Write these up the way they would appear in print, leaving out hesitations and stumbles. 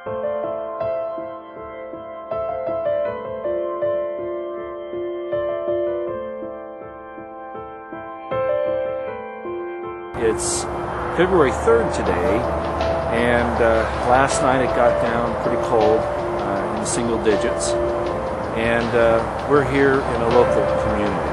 It's February 3rd today, and last night it got down pretty cold in the single digits, and we're here in a local community.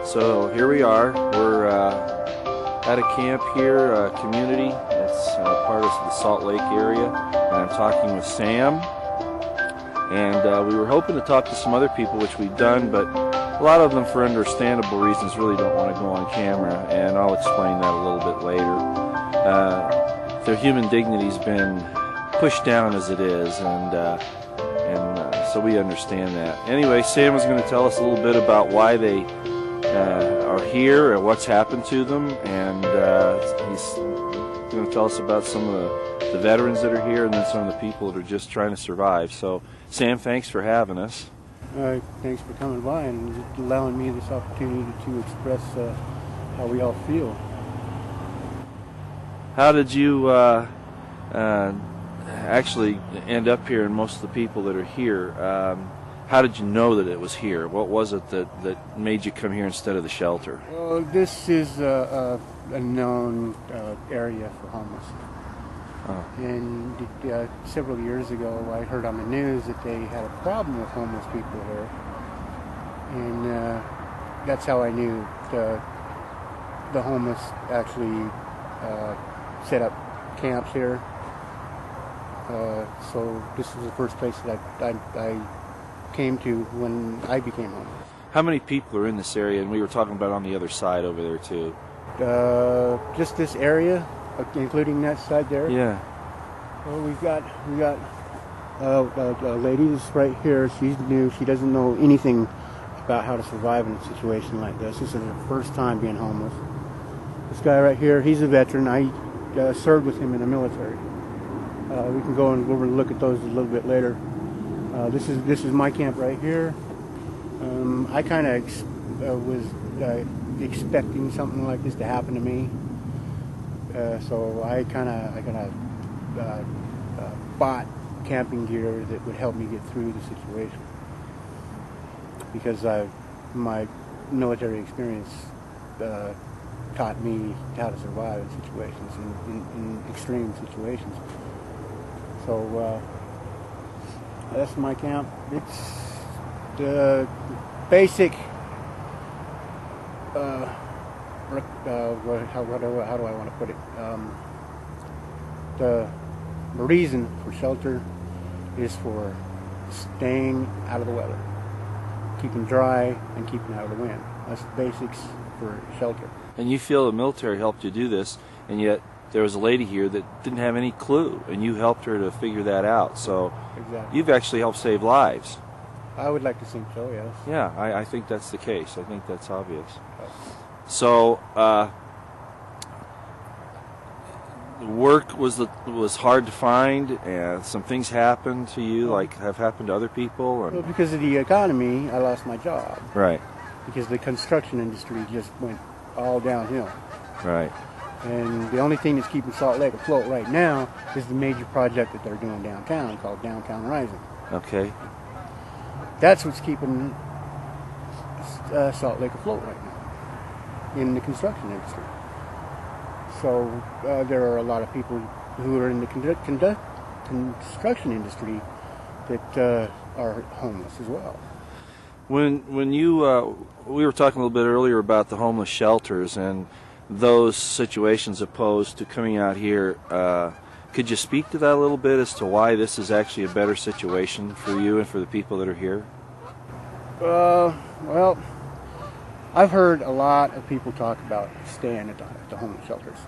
So here we are. We're at a camp here, a community. It's part of the Salt Lake area. And I'm talking with Sam. And we were hoping to talk to some other people, which we've done, but a lot of them, for understandable reasons, really don't want to go on camera. And I'll explain that a little bit later. Their human dignity's been pushed down as it is, and so we understand that. Anyway, Sam was going to tell us a little bit about why they are here and what's happened to them, and he's going to tell us about some of the veterans that are here and then some of the people that are just trying to survive. So, Sam, thanks for having us. Thanks for coming by and just allowing me this opportunity to express how we all feel. How did you actually end up here, and most of the people that are here? How did you know that it was here? What was it that made you come here instead of the shelter? Well, this is a known area for homeless. Oh. And several years ago, I heard on the news that they had a problem with homeless people here. And that's how I knew the homeless actually set up camps here. So this is the first place that I came to when I became homeless. How many people are in this area? And we were talking about on the other side over there too. Just this area, including that side there. Yeah. Well, we got a lady that's right here. She's new. She doesn't know anything about how to survive in a situation like this. This is her first time being homeless. This guy right here, he's a veteran. I served with him in the military. We can go and over and look at those a little bit later. This is my camp right here. I kind of was expecting something like this to happen to me, so I kind of bought camping gear that would help me get through the situation, because my military experience taught me how to survive in situations, in extreme situations. So that's my camp. It's the basic, how do I want to put it? The reason for shelter is for staying out of the weather, keeping dry, and keeping out of the wind. That's the basics for shelter. And you feel the military helped you do this, and yet there was a lady here that didn't have any clue, and you helped her to figure that out. So exactly. You've actually helped save lives. I would like to think so, yes. Yeah, I think that's the case. I think that's obvious. So work was hard to find, and some things happened to you, like have happened to other people. And well, because of the economy, I lost my job. Right. Because the construction industry just went all downhill. Right. And the only thing that's keeping Salt Lake afloat right now is the major project that they're doing downtown called Downtown Rising. Okay. That's what's keeping Salt Lake afloat right now in the construction industry. So there are a lot of people who are in the construction industry that are homeless as well. When you we were talking a little bit earlier about the homeless shelters and those situations opposed to coming out here, could you speak to that a little bit as to why this is actually a better situation for you and for the people that are here? Well, I've heard a lot of people talk about staying at the homeless shelters.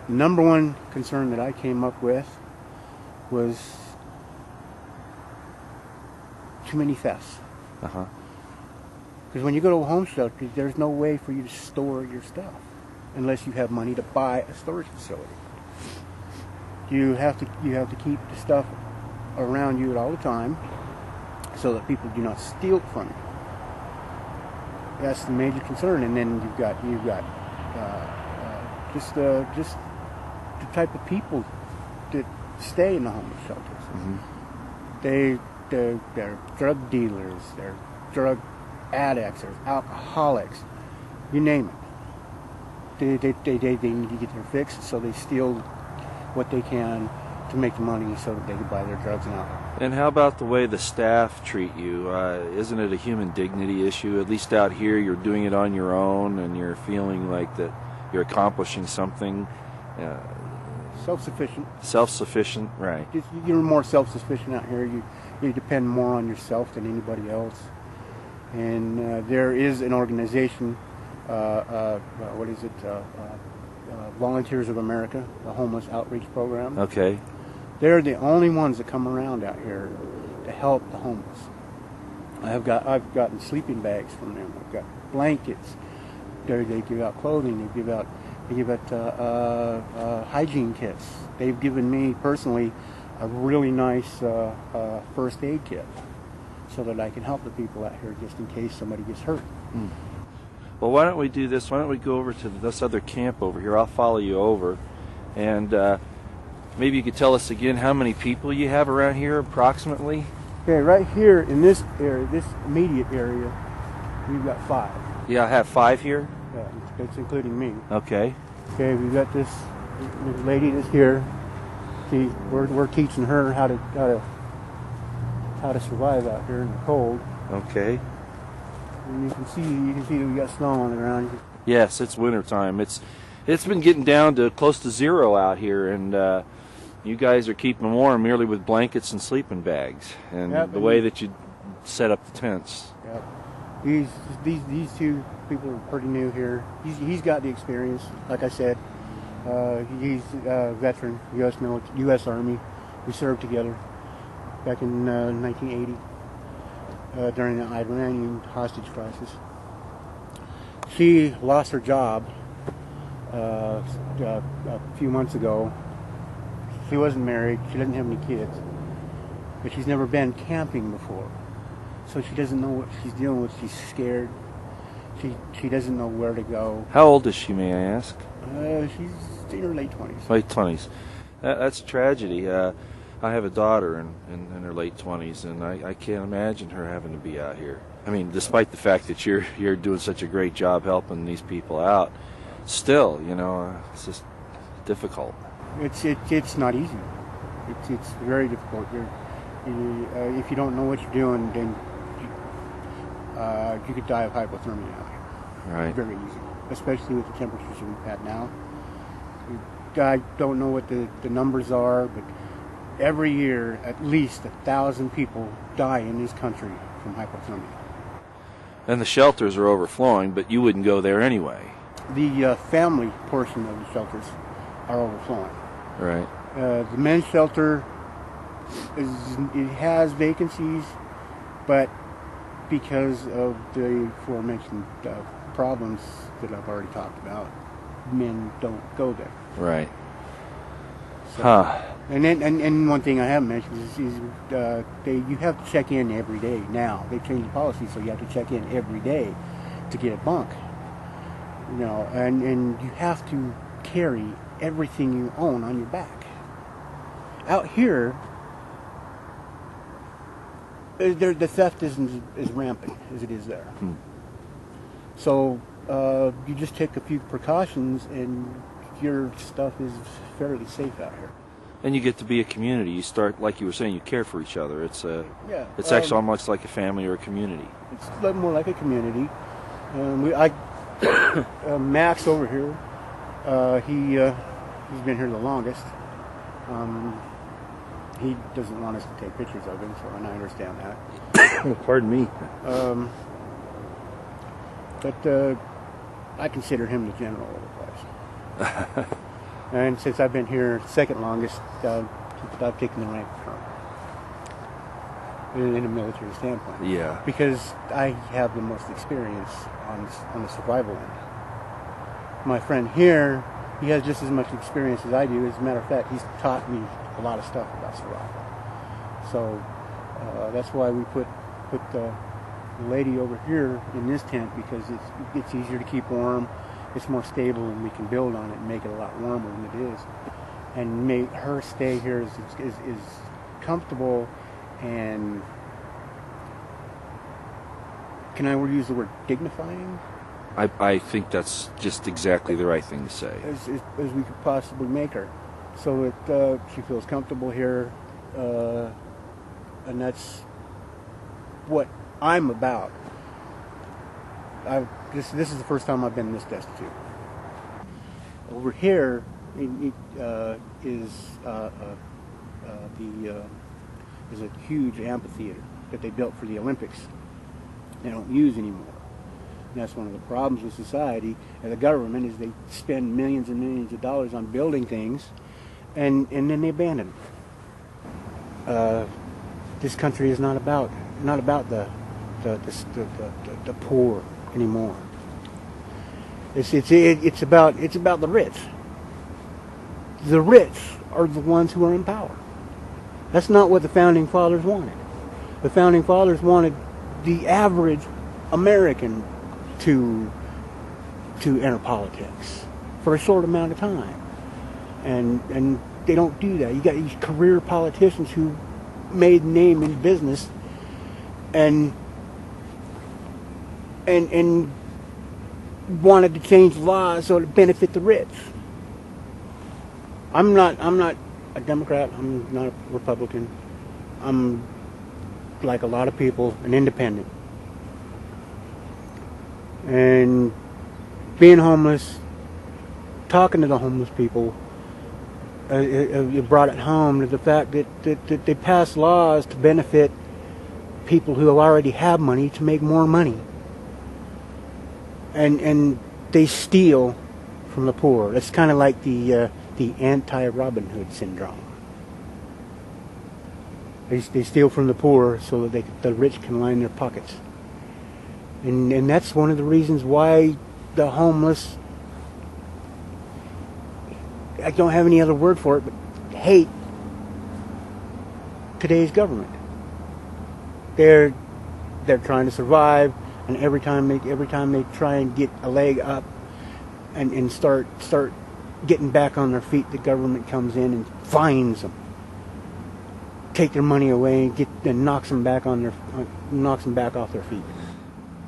The number one concern that I came up with was too many thefts. Uh-huh. Because when you go to a home shelter, there's no way for you to store your stuff unless you have money to buy a storage facility. You have to keep the stuff around you at all the time so that people do not steal it from you. That's the major concern. And then you've got just the type of people that stay in the homeless shelters. Mm-hmm. They're drug dealers, they're drug addicts, they're alcoholics, you name it. They need to get their fix, so they steal what they can to make the money so that they can buy their drugs and alcohol. And how about the way the staff treat you? Isn't it a human dignity issue? At least out here, you're doing it on your own, and you're feeling like that you're accomplishing something. Self-sufficient. Self-sufficient, right. You're more self-sufficient out here. You depend more on yourself than anybody else. And there is an organization, Volunteers of America, the Homeless Outreach Program. Okay. They're the only ones that come around out here to help the homeless. I've gotten sleeping bags from them. I've got blankets. They give out clothing. They give out hygiene kits. They've given me personally a really nice first aid kit so that I can help the people out here just in case somebody gets hurt. Mm. Well, why don't we do this? Why don't we go over to this other camp over here? I'll follow you over, and maybe you could tell us again how many people you have around here approximately. Okay, right here in this area, this immediate area, we've got 5. Yeah, I have 5 here. Yeah, that's including me. Okay. Okay, we've got this lady that's here. We're teaching her how to survive out here in the cold. Okay. And you can see that we got snow on the ground. Yes, it's winter time. It's been getting down to close to 0 out here, and you guys are keeping warm merely with blankets and sleeping bags, and yep, the way that you set up the tents. Yep. These 2 people are pretty new here. He's got the experience, like I said. He's a veteran, U.S. Army. We served together back in 1980 during the Iranian hostage crisis. She lost her job a few months ago. She wasn't married. She doesn't have any kids. But she's never been camping before. So she doesn't know what she's dealing with. She's scared. She doesn't know where to go. How old is she, may I ask? She's in her late 20s. Late 20s. That's a tragedy. I have a daughter in her late 20s, and I can't imagine her having to be out here. I mean, despite the fact that you're doing such a great job helping these people out, still, it's just difficult. It's not easy. It's very difficult. If you don't know what you're doing, then you could die of hypothermia out here. Right. Very easy, especially with the temperatures that we've had now. I don't know what the numbers are, but every year at least 1,000 people die in this country from hypothermia. And the shelters are overflowing, but you wouldn't go there anyway. The family portion of the shelters are overflowing. Right. The men's shelter has vacancies, but because of the aforementioned problems that I've already talked about, men don't go there. Right. So, huh. And one thing I haven't mentioned is you have to check in every day now. They've changed the policy, so you have to check in every day to get a bunk. And you have to carry everything you own on your back. Out here, the theft isn't as rampant as it is there. Hmm. So you just take a few precautions, and your stuff is fairly safe out here. And you get to be a community. You start, like you were saying, you care for each other. It's actually almost like a family or a community. It's a little more like a community. Max over here, he's been here the longest. He doesn't want us to take pictures of him, and I understand that. Pardon me. But I consider him the general of the place. And since I've been here second longest, I've taken the rank from in a military standpoint. Yeah. Because I have the most experience on the survival end. My friend here, he has just as much experience as I do. As a matter of fact, he's taught me a lot of stuff about survival. So that's why we put the lady over here in this tent, because it's easier to keep warm, it's more stable, and we can build on it and make it a lot warmer than it is, and make her stay here is comfortable. And can I use the word dignifying? I think that's just exactly the right thing to say. As we could possibly make her, so that she feels comfortable here, and that's what I'm about. This is the first time I've been this destitute. Over here is a huge amphitheater that they built for the Olympics. They don't use anymore. And that's one of the problems with society and the government, is they spend millions and millions of dollars on building things, and then they abandon them. This country is not about the poor anymore. It's about the rich. The rich are the ones who are in power. That's not what the founding fathers wanted. The founding fathers wanted the average American to enter politics for a short amount of time, and they don't do that. You got these career politicians who made name in business and wanted to change laws so to benefit the rich. I'm not a Democrat. I'm not a Republican. I'm, like a lot of people, an independent. And being homeless, talking to the homeless people, you brought it home to the fact that they pass laws to benefit people who already have money to make more money. And they steal from the poor. It's kind of like the anti-Robin Hood syndrome. They steal from the poor so that the rich can line their pockets. And that's one of the reasons why the homeless, I don't have any other word for it, but hate today's government. They're trying to survive, and every time they try and get a leg up and start getting back on their feet, the government comes in and fines them, take their money away, and knocks them back off their feet.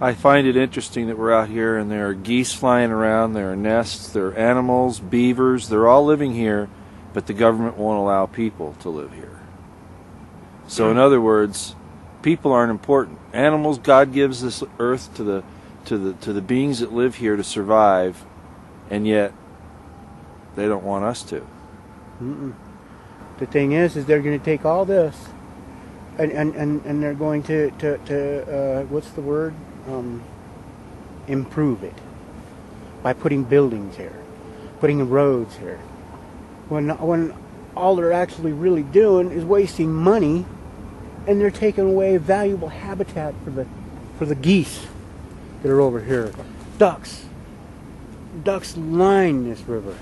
I find it interesting that we're out here and there are geese flying around, there are nests, there are animals, beavers, they're all living here, but the government won't allow people to live here. So in other words, people aren't important. Animals, God gives this earth to the beings that live here to survive, and yet they don't want us to. Mm-mm. The thing is they're going to take all this and they're going to what's the word? Improve it by putting buildings here, putting roads here. When all they're actually really doing is wasting money, and they're taking away valuable habitat for the geese that are over here. Ducks line this river.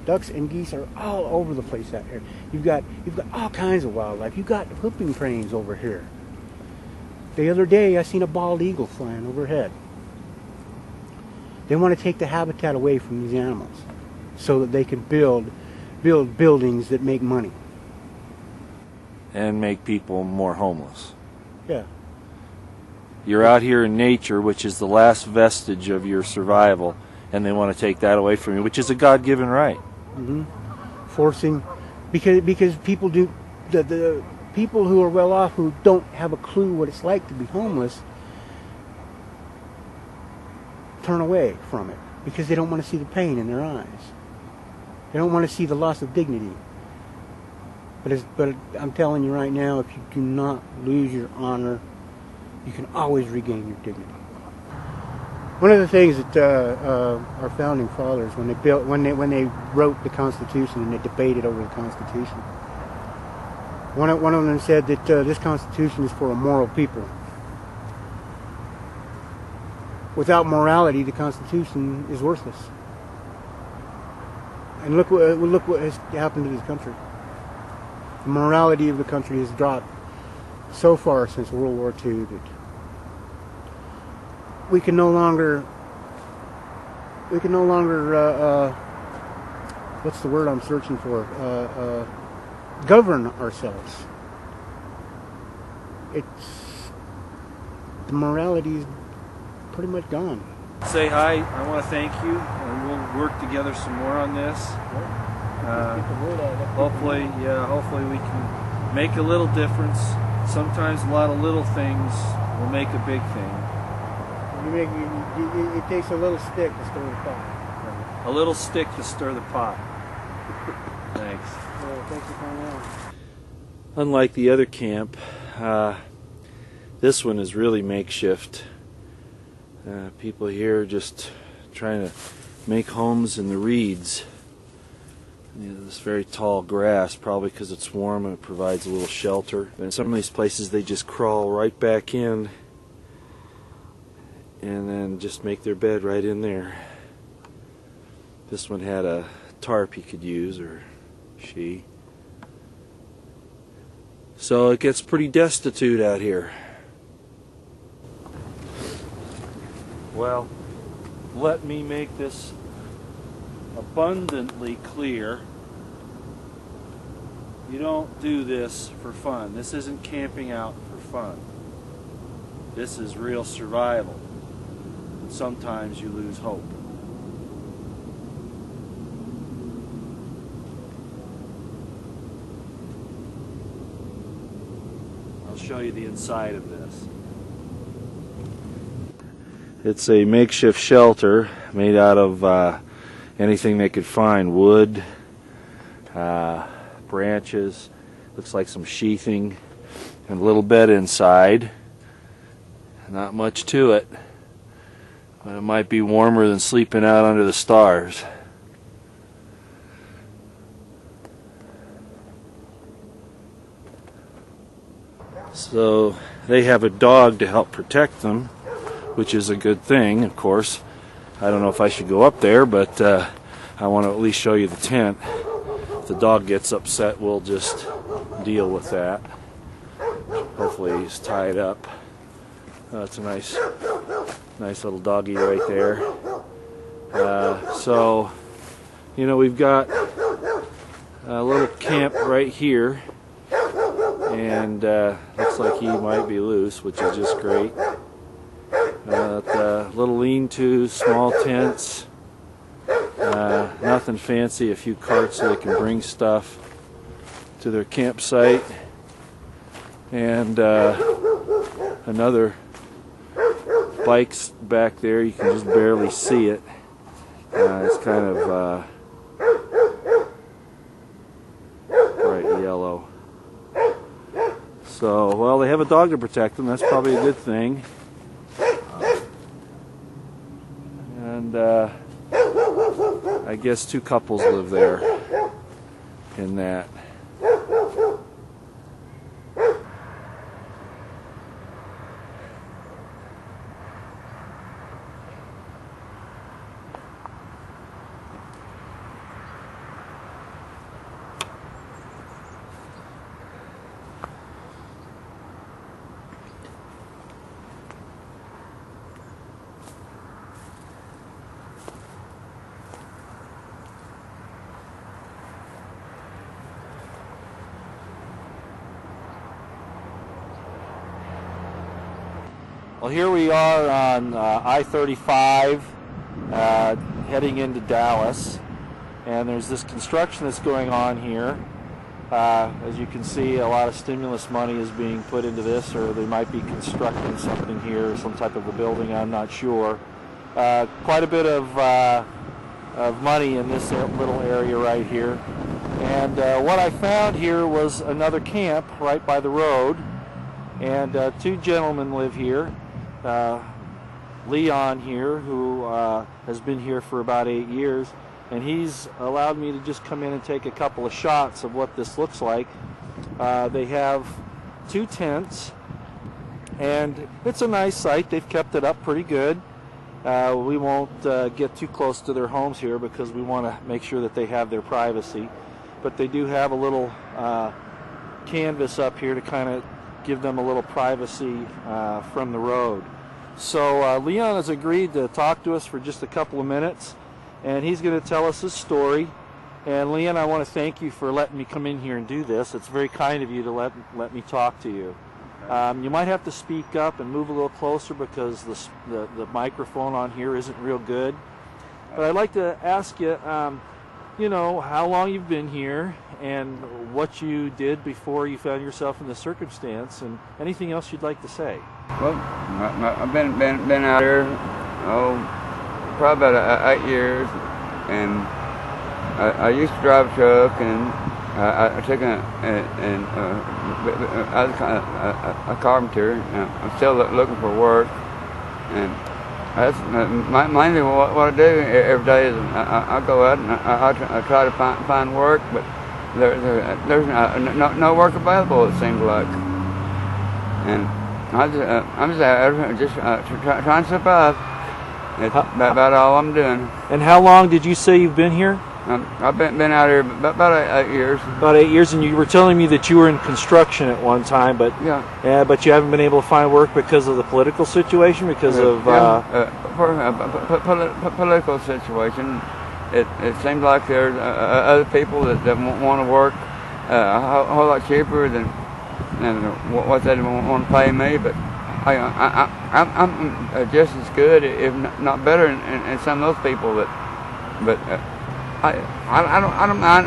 Ducks and geese are all over the place out here. You've got all kinds of wildlife. You've got whooping cranes over here. The other day, I seen a bald eagle flying overhead. They want to take the habitat away from these animals so that they can build buildings that make money. And make people more homeless. Yeah. You're out here in nature, which is the last vestige of your survival, and they want to take that away from you, which is a God-given right. Mm-hmm. Forcing, because people do, the people who are well off, who don't have a clue what it's like to be homeless, turn away from it because they don't want to see the pain in their eyes. They don't want to see the loss of dignity. But I'm telling you right now, if you do not lose your honor, you can always regain your dignity. One of the things that our founding fathers, when they wrote the Constitution and they debated over the Constitution, one of them said that this Constitution is for a moral people. Without morality, the Constitution is worthless. And look what has happened to this country. The morality of the country has dropped so far since World War II that we can no longer what's the word I'm searching for? Govern ourselves. The morality is pretty much gone. Say hi. I want to thank you, and we'll work together some more on this. Hopefully we can make a little difference. Sometimes a lot of little things will make a big thing. It takes a little stick to stir the pot. A little stick to stir the pot. Thanks. Well, thanks for coming out. Unlike the other camp, this one is really makeshift. People here are just trying to make homes in the reeds. This very tall grass, probably because it's warm and it provides a little shelter. And some of these places they just crawl right back in and then just make their bed right in there. This one had a tarp he could use, or she. So it gets pretty destitute out here. Well, let me make this abundantly clear. You don't do this for fun. This isn't camping out for fun. This is real survival. And sometimes you lose hope. I'll show you the inside of this. It's a makeshift shelter made out of anything they could find. Wood, branches, looks like some sheathing, and a little bed inside. Not much to it, but it might be warmer than sleeping out under the stars. So they have a dog to help protect them, which is a good thing, of course. I don't know if I should go up there, but I want to at least show you the tent. If the dog gets upset, we'll just deal with that. Hopefully he's tied up. That's a nice little doggy right there. So, you know, we've got a little camp right here, and looks like he might be loose, which is just great. Little lean-tos, small tents, nothing fancy, a few carts so they can bring stuff to their campsite, and another bike's back there. You can just barely see it. It's kind of bright yellow. So, well, they have a dog to protect them. That's probably a good thing. And I guess two couples live there in that. Well, here we are on I-35 heading into Dallas, and there's this construction that's going on here. As you can see, a lot of stimulus money is being put into this, or they might be constructing something here, some type of a building, I'm not sure. Quite a bit of money in this little area right here. And what I found here was another camp right by the road, and two gentlemen live here. Leon here, who has been here for about 8 years, and he's allowed me to just come in and take a couple of shots of what this looks like. They have 2 tents, and it's a nice site. They've kept it up pretty good. We won't get too close to their homes here because we want to make sure that they have their privacy, but they do have a little canvas up here to kind of give them a little privacy from the road. So Leon has agreed to talk to us for just a couple of minutes, and he's going to tell us his story. And Leon, I want to thank you for letting me come in here and do this. It's very kind of you to let me talk to you. You might have to speak up and move a little closer because the microphone on here isn't real good. But I'd like to ask you, you know, how long you've been here and what you did before you found yourself in this circumstance, and anything else you'd like to say. Well, I've been out here, probably about 8 years, and I used to drive a truck, and I took I was a carpenter. And I'm still looking for work, and that's mainly what I do every day is I go out and I try to find work, but there's no work available, it seems like, and I'm just out just trying to survive. That's about all I'm doing. And how long did you say you've been here? I've been out here about 8 years. About 8 years, and you were telling me that you were in construction at one time, but but you haven't been able to find work because of the political situation, because of political situation. It seems like there's other people that want to work a whole lot cheaper than what they want to pay me, but I'm just as good, if not better, than some of those people. But I don't mind.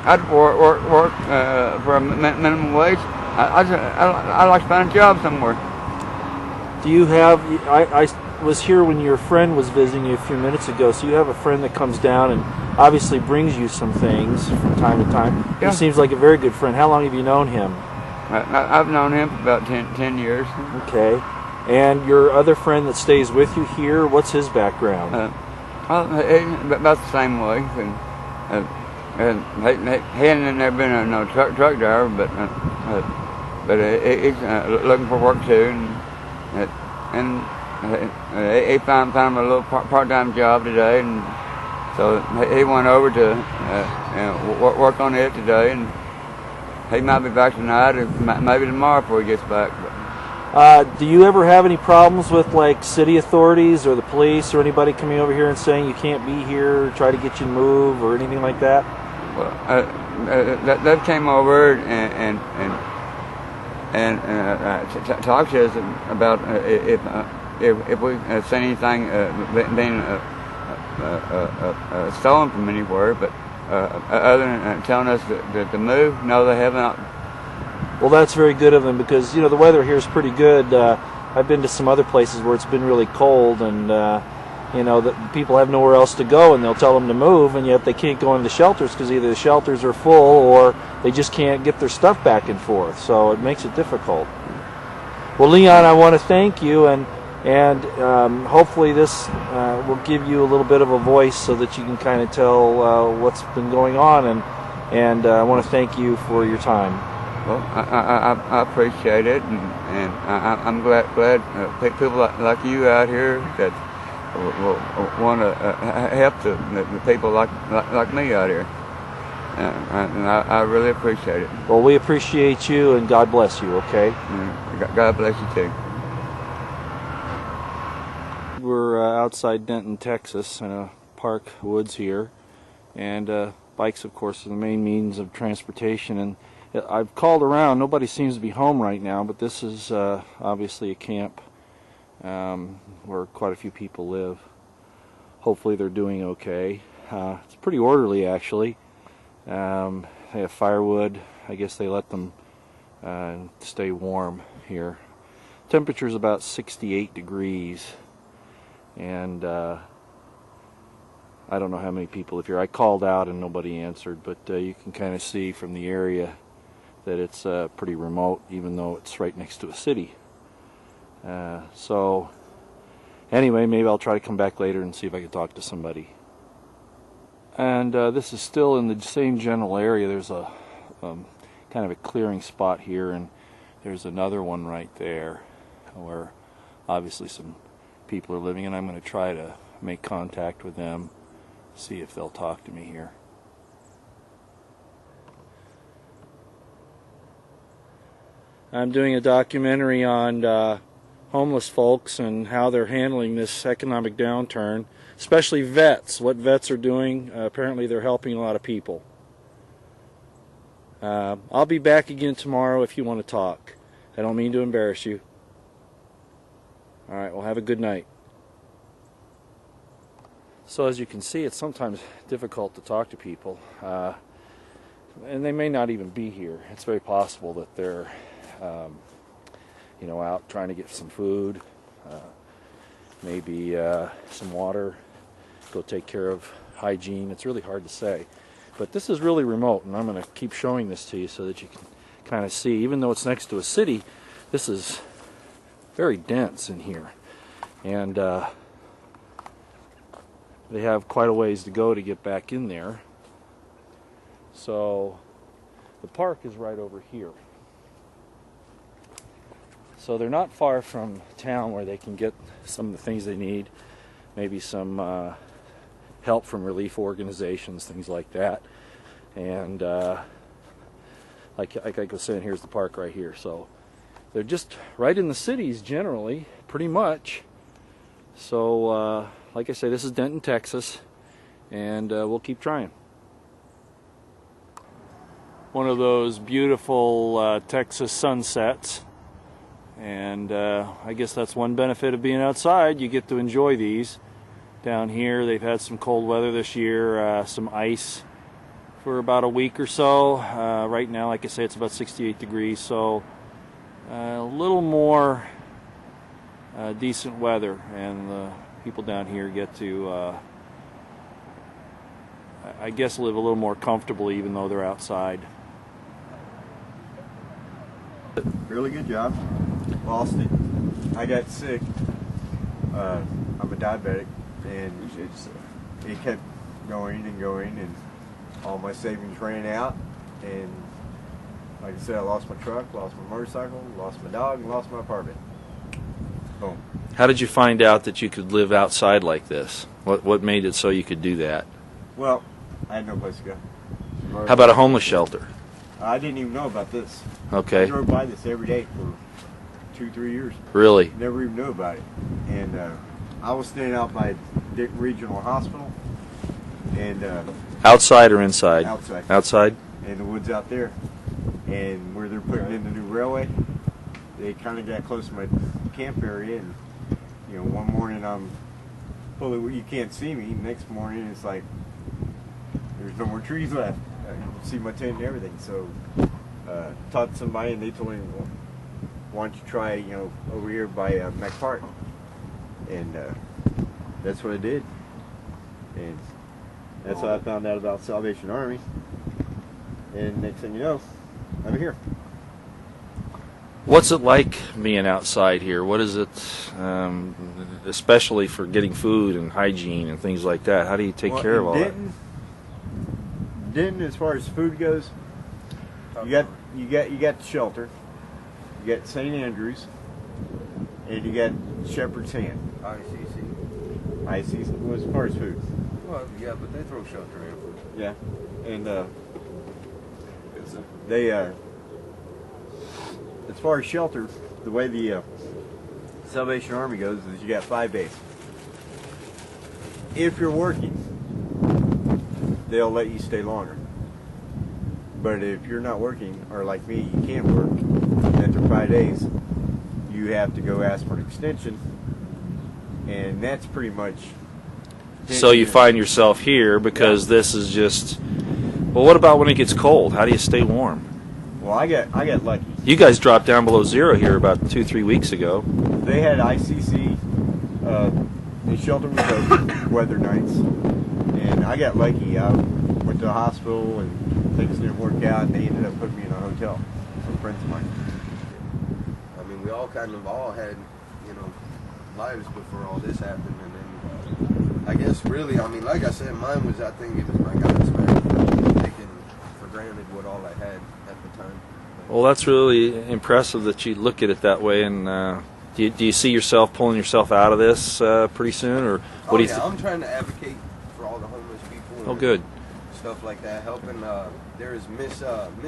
I'd work for a minimum wage. I like to find a job somewhere. Do you have? I was here when your friend was visiting you a few minutes ago. So you have a friend that comes down and obviously brings you some things from time to time. Yeah. He seems like a very good friend. How long have you known him? I've known him for about 10 years. Okay. And your other friend that stays with you here, what's his background? About the same way. And he hadn't never been no truck driver, but he's looking for work too, and he found him a little part-time job today, and so he went over to work on it today, and he might be back tonight, or maybe tomorrow before he gets back. Do you ever have any problems with like city authorities or the police or anybody coming over here and saying you can't be here, or try to get you to move or anything like that? Well, they came over and talked to us about if we seen anything being stolen from anywhere, but other than telling us to move, no, they have not. Well, that's very good of them, because you know the weather here is pretty good. I've been to some other places where it's been really cold, and you know the people have nowhere else to go, and they'll tell them to move, and yet they can't go into shelters because either the shelters are full or they just can't get their stuff back and forth. So it makes it difficult. Well, Leon, I want to thank you, and hopefully this will give you a little bit of a voice so that you can kind of tell what's been going on, and I want to thank you for your time. Well, I appreciate it, and I'm glad people like you out here that will want to help the people like me out here, and I really appreciate it. Well, we appreciate you, and God bless you. Okay. God bless you too. We're outside Denton, Texas, in a park woods here, and bikes, of course, are the main means of transportation. And I've called around. Nobody seems to be home right now, but this is obviously a camp where quite a few people live. Hopefully they're doing okay. It's pretty orderly, actually. They have firewood. I guess they let them stay warm here. Temperature's about 68 degrees, and I don't know how many people live here. I called out and nobody answered, but you can kind of see from the area that it's pretty remote, even though it's right next to a city. So Anyway, maybe I'll try to come back later and see if I can talk to somebody. And this is still in the same general area. There's a kind of a clearing spot here, and there's another one right there where obviously some people are living, and I'm going to try to make contact with them, see if they'll talk to me here. I'm doing a documentary on homeless folks and how they're handling this economic downturn, especially vets, what vets are doing. Apparently they're helping a lot of people. I'll be back again tomorrow if you want to talk. I don't mean to embarrass you. Alright, well, have a good night. So as you can see, it's sometimes difficult to talk to people. And they may not even be here. It's very possible that they're out trying to get some food, maybe some water, go take care of hygiene. It's really hard to say. But this is really remote, and I'm going to keep showing this to you so that you can kind of see. Even though it's next to a city, this is very dense in here. And they have quite a ways to go to get back in there. So the park is right over here. So they're not far from town where they can get some of the things they need, maybe some help from relief organizations, things like that. And like I was saying, here's the park right here. So they're just right in the cities generally, pretty much. So like I say, this is Denton, Texas, and we'll keep trying. One of those beautiful Texas sunsets. And I guess that's one benefit of being outside. You get to enjoy these. Down here, they've had some cold weather this year, some ice for about a week or so. Right now, like I say, it's about 68 degrees, so a little more decent weather. And the people down here get to, I guess, live a little more comfortably, even though they're outside. Really good job. Lost it. I got sick. I'm a diabetic, and it kept going and going, and all my savings ran out. And like I said, I lost my truck, lost my motorcycle, lost my dog, and lost my apartment. Boom. How did you find out that you could live outside like this? What made it so you could do that? Well, I had no place to go. How about a homeless shelter? I didn't even know about this. Okay. I drove by this every day for 2-3 years. Really? Never even knew about it. And I was staying out by Dick Regional Hospital. And Outside or inside? outside. Outside? In the woods out there. And where they're putting in the new railway, they kind of got close to my camp area. And one morning I'm fully, you can't see me. Next morning it's like there's no more trees left. You can see my tent and everything. So talked to somebody, and they told me, well, why don't you try, over here by Mac Park? And that's what I did. And that's how I found out about Salvation Army. And next thing you know, I'm here. What's it like being outside here? What is it, especially for getting food and hygiene and things like that? How do you take care of all that? Denton, as far as food goes, you got the shelter, you got St. Andrews, and you got Shepherd's Hand. ICC. Well, as far as food. Well, yeah, but they throw shelter in for. Yeah, and they as far as shelter, the way the Salvation Army goes is you got 5 days. If you're working, they'll let you stay longer. But if you're not working, or like me, you can't work, after 5 days, you have to go ask for an extension, and that's pretty much. So you find yourself here because this is just. Well, what about when it gets cold? How do you stay warm? Well, I got lucky. You guys dropped down below zero here about 2-3 weeks ago. They had ICC. The shelter was open weather nights, and I got lucky. I went to the hospital and things didn't work out, and they ended up putting me in a hotel. Some friends of mine. I mean, we all had, lives before all this happened, and then I guess really, I mean, like I said, mine was, I think it was my God's man, taking for granted what all I had at the time. Well, that's really impressive that you look at it that way. And do you see yourself pulling yourself out of this pretty soon, or what do you think? I'm trying to advocate for all the homeless people. Oh, good. Stuff like that, helping. There's Miss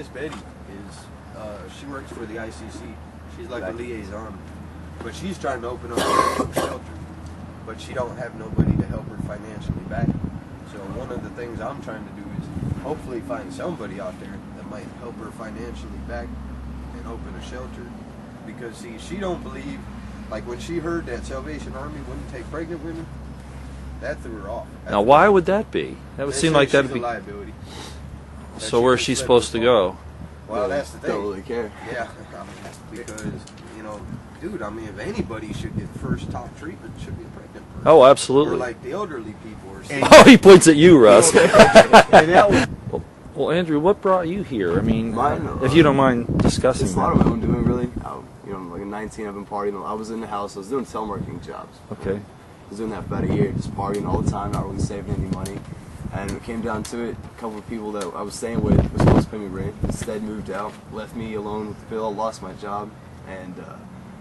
Betty is she works for the ICC. She's like a liaison, but she's trying to open up a shelter, but she don't have nobody to help her financially back. So one of the things I'm trying to do is hopefully find somebody out there that might help her financially back and open a shelter, because see, she don't believe, like when she heard that Salvation Army wouldn't take pregnant women, that threw her off. Now, why would that be? That would seem like that'd that'd be a liability. So where's she supposed to go? Well, that's the thing. Don't really care. Yeah, I mean, because, you know, dude, I mean, if anybody should get first top treatment, it should be a pregnant person. Oh, absolutely. Or like the elderly people. Or Oh, he points at you, Russ. Well, Andrew, what brought you here? I mean, if you don't mind discussing it's that. a lot of my own doing, really. You know, like at 19, I've been partying. I was in the house. I was doing telemarketing jobs. Okay. I was doing that for about a year, just partying all the time, not really saving any money. And when it came down to it, a couple of people that I was staying with were supposed to pay me rent. Instead, moved out, left me alone with the bill, lost my job, and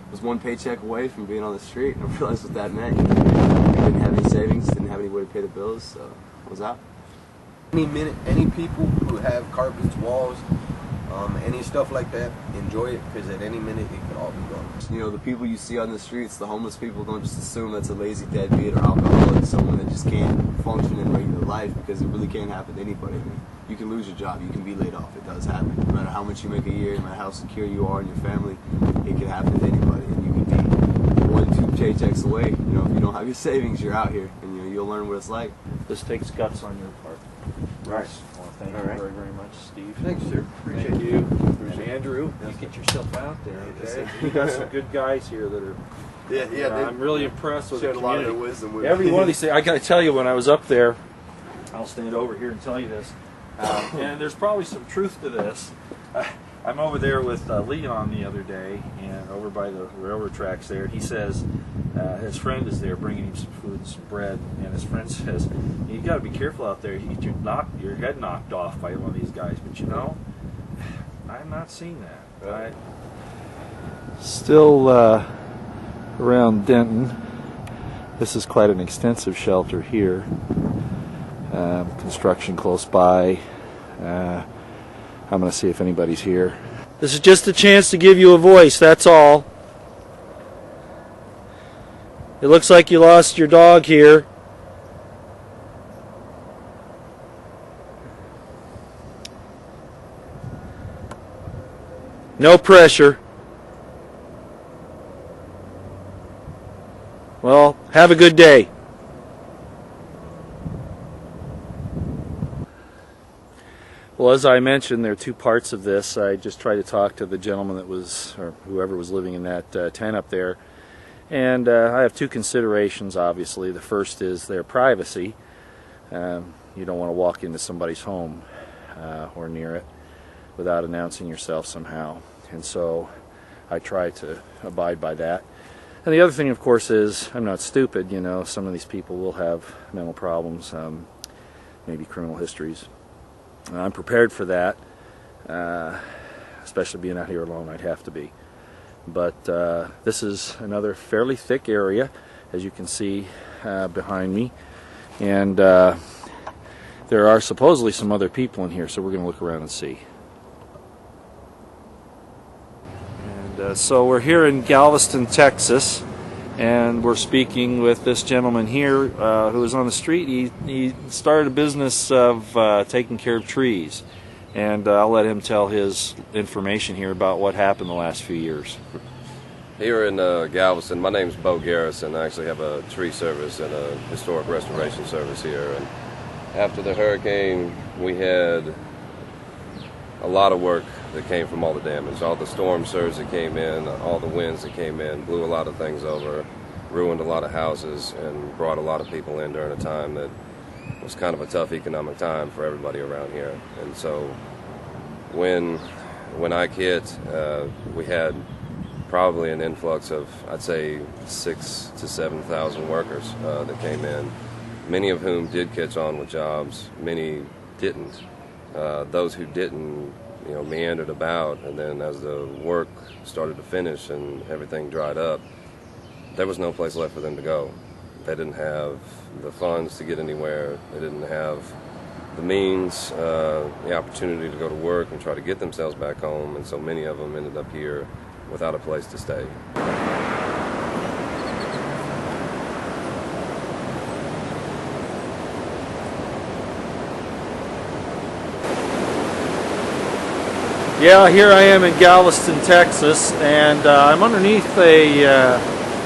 was one paycheck away from being on the street. And I realized what that meant. You know, I didn't have any savings, didn't have any way to pay the bills, so I was out. Any people who have carpets, walls, any stuff like that, enjoy it, because at any minute it could all be gone. You know, the people you see on the streets, the homeless people, don't just assume that's a lazy deadbeat or alcoholic, someone that just can't function in regular life, because it really can't happen to anybody. I mean, you can lose your job, you can be laid off, it does happen. No matter how much you make a year, no matter how secure you are in your family, it can happen to anybody. And you can be 1-2 paychecks away. You know, if you don't have your savings, you're out here, and you know, you'll learn what it's like. This takes guts on your part. Right. Well, thank All you right. very, very much, Steve. Thanks, sir. Appreciate Thank it. you. And Andrew, you get yourself out there, okay? You got some good guys here that are. Yeah, I'm really impressed with the shared a lot of community. their wisdom with Every me. one of these things, I got to tell you, when I was up there, I'll stand over here and tell you this, and there's probably some truth to this. I'm over there with Leon the other day, and over by the railroad tracks there, and he says his friend is there bringing him some food and some bread, and his friend says, you got to be careful out there, you get your head knocked off by one of these guys. But you know, I'm not seeing that. Still around Denton. This is quite an extensive shelter here. Construction close by. I'm going to see if anybody's here. This is just a chance to give you a voice, that's all. It looks like you lost your dog here. No pressure. Well, have a good day. Well, as I mentioned, there are two parts of this. I just tried to talk to the gentleman that was, or whoever was living in that tent up there. And I have two considerations, obviously. The first is their privacy. You don't want to walk into somebody's home or near it without announcing yourself somehow. And so I try to abide by that. And the other thing, of course, is I'm not stupid. You know, some of these people will have mental problems, maybe criminal histories. I'm prepared for that, especially being out here alone. I'd have to be. But this is another fairly thick area, as you can see behind me. And there are supposedly some other people in here, so we're going to look around and see. And so we're here in Galveston, Texas, and we're speaking with this gentleman here who is on the street. He started a business of taking care of trees, and I'll let him tell his information here about what happened the last few years. Here in Galveston, my name's Bo Garrison. I actually have a tree service and a historic restoration service here. And after the hurricane, we had a lot of work that came from all the damage. All the storm surge that came in, all the winds that came in, blew a lot of things over, ruined a lot of houses, and brought a lot of people in during a time that was kind of a tough economic time for everybody around here. And so when Ike hit, we had probably an influx of, I'd say, 6,000 to 7,000 workers that came in, many of whom did catch on with jobs, many didn't. Those who didn't, meandered about, and then as the work started to finish and everything dried up, there was no place left for them to go. They didn't have the funds to get anywhere. They didn't have the means, the opportunity to go to work and try to get themselves back home, and so many of them ended up here without a place to stay. Yeah, here I am in Galveston, Texas, and I'm underneath a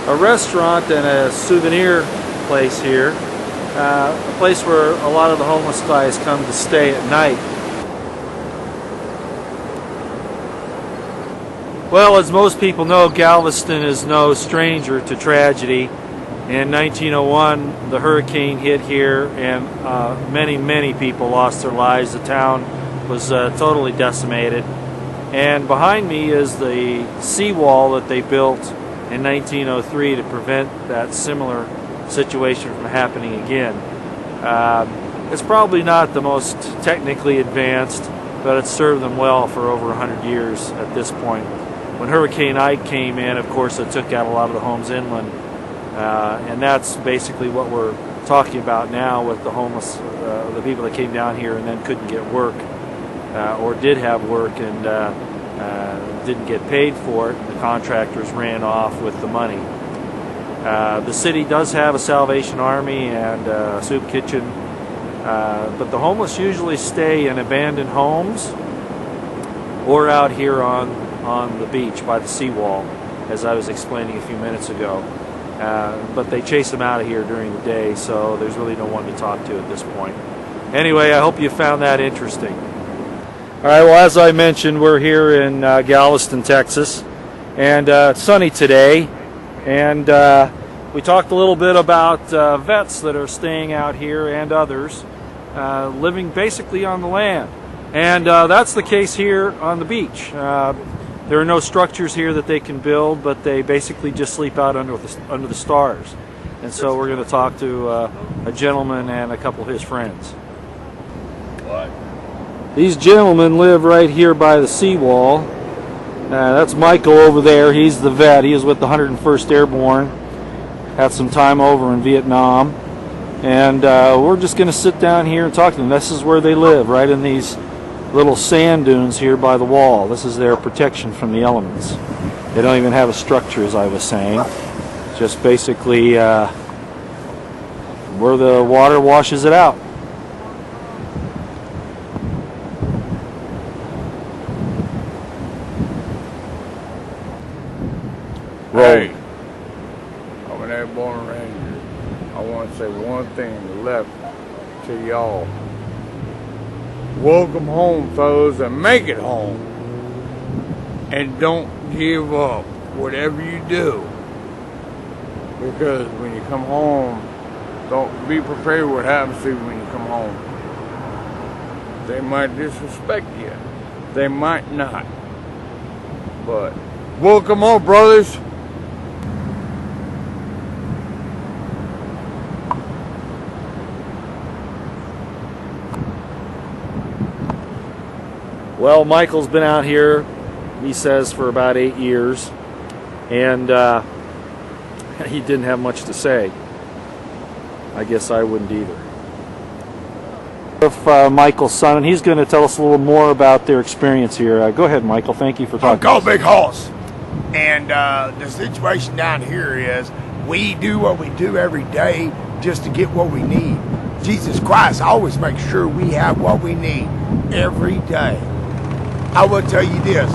restaurant and a souvenir place here, a place where a lot of the homeless guys come to stay at night. Well, as most people know, Galveston is no stranger to tragedy. In 1901, the hurricane hit here, and many people lost their lives. The town was totally decimated. And behind me is the seawall that they built in 1903 to prevent that similar situation from happening again. It's probably not the most technically advanced, but it's served them well for over 100 years at this point. When Hurricane Ike came in, of course, it took out a lot of the homes inland, and that's basically what we're talking about now with the homeless, the people that came down here and then couldn't get work, or did have work and didn't get paid for it, and the contractors ran off with the money. The city does have a Salvation Army and a soup kitchen, but the homeless usually stay in abandoned homes or out here on the beach by the seawall, as I was explaining a few minutes ago. But they chase them out of here during the day, so there's really no one to talk to at this point. Anyway, I hope you found that interesting. All right, well, as I mentioned, we're here in Galveston, Texas, and it's sunny today, and we talked a little bit about vets that are staying out here and others living basically on the land, and that's the case here on the beach. There are no structures here that they can build, but they basically just sleep out under the stars. And so we're going to talk to a gentleman and a couple of his friends. What? These gentlemen live right here by the seawall. That's Michael over there. He's the vet. He is with the 101st Airborne. Had some time over in Vietnam. And we're just going to sit down here and talk to them. This is where they live, right in these little sand dunes here by the wall. This is their protection from the elements. They don't even have a structure, as I was saying. Just basically where the water washes it out. Hey, I'm an airborne ranger. I want to say one thing left to y'all. Welcome home, fellas, and make it home. And don't give up, whatever you do. Because when you come home, don't be prepared what happens to you when you come home. They might disrespect you. They might not. But welcome home, brothers. Well, Michael's been out here, he says, for about 8 years, and he didn't have much to say. I guess I wouldn't either. With Michael's son, and he's going to tell us a little more about their experience here. Go ahead, Michael. Thank you for talking. I'm called Big Hoss, and the situation down here is we do what we do every day just to get what we need. Jesus Christ always makes sure we have what we need every day. I will tell you this,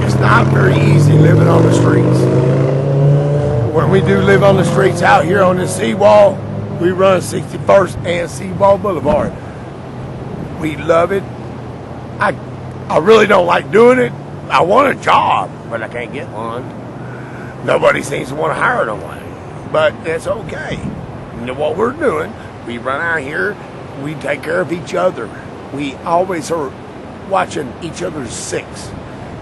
it's not very easy living on the streets. When we do live on the streets out here on the seawall, we run 61st and Seawall Boulevard. We love it. I really don't like doing it. I want a job, but I can't get one. Nobody seems to want to hire no one, but that's okay. You know what we're doing? We run out here, we take care of each other. We always are watching each other's six.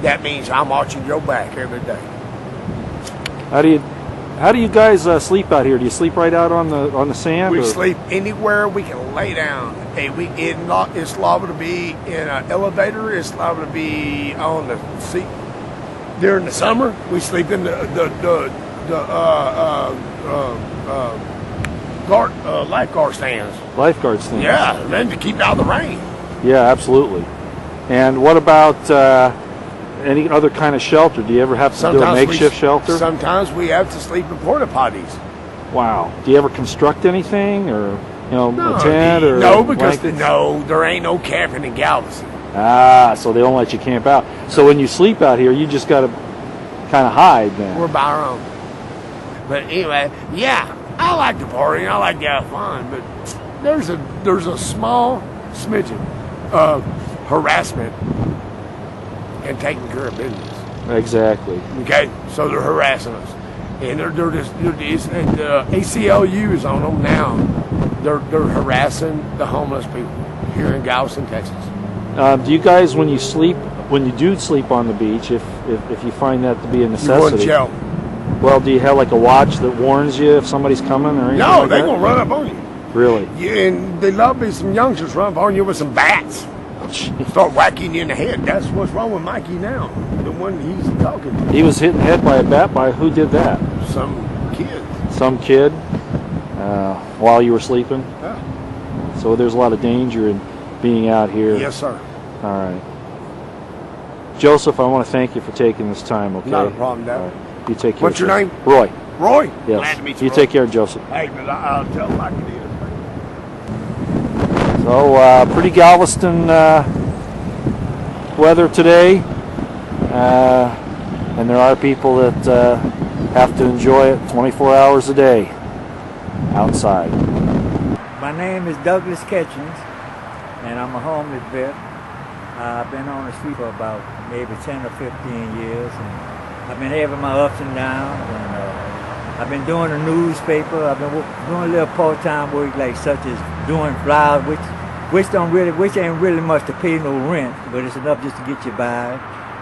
That means I'm watching your back every day. How do you guys sleep out here? Do you sleep right out on the sand? We or? sleep anywhere we can lay down. Hey, it's liable to be in an elevator. It's liable to be on the seat. During the summer, we sleep in the lifeguard stands. Lifeguard stands. Yeah, and then to keep out the rain. Yeah, absolutely. And what about any other kind of shelter? Do you ever have to do a makeshift shelter? Sometimes we have to sleep in porta potties. Wow. Do you ever construct anything, or a tent, or no? Because blankets? there ain't no camping in Galveston. Ah, so they don't let you camp out. So when you sleep out here, you just got to kind of hide then. We're by our own. But anyway, yeah, I like to party. I like to have fun. But there's a small smidgen of harassment and taking care of business. Exactly. Okay, so they're harassing us, and they're ACLU is on them now. They're harassing the homeless people here in Galveston, Texas. Do you guys, when you do sleep on the beach, if you find that to be a necessity, you go to jail. Well, do you have like a watch that warns you if somebody's coming or anything? No, like they're that? gonna run up on you. Really? Yeah, and they love me. Some youngsters run up on you with some bats. Start whacking you in the head. That's what's wrong with Mikey now. The one he's talking to. He was hit in the head by a bat. By who did that? Some kid. Some kid. While you were sleeping. Yeah. So there's a lot of danger in being out here. Yes, sir. All right. Joseph, I want to thank you for taking this time. Okay. Not a problem, Dad. You take care. What's your name? Roy. Roy. Yes. Glad to meet you. You Roy. take care, Joseph. Hey, but I'll tell like it is. So pretty Galveston weather today, and there are people that have to enjoy it 24 hours a day outside. My name is Douglas Ketchens, and I'm a homeless vet. I've been on the street for about maybe 10 or 15 years, and I've been having my ups and downs, and I've been doing a newspaper. I've been doing a little part-time work, like such as doing flyers, which ain't really much to pay no rent, but it's enough just to get you by,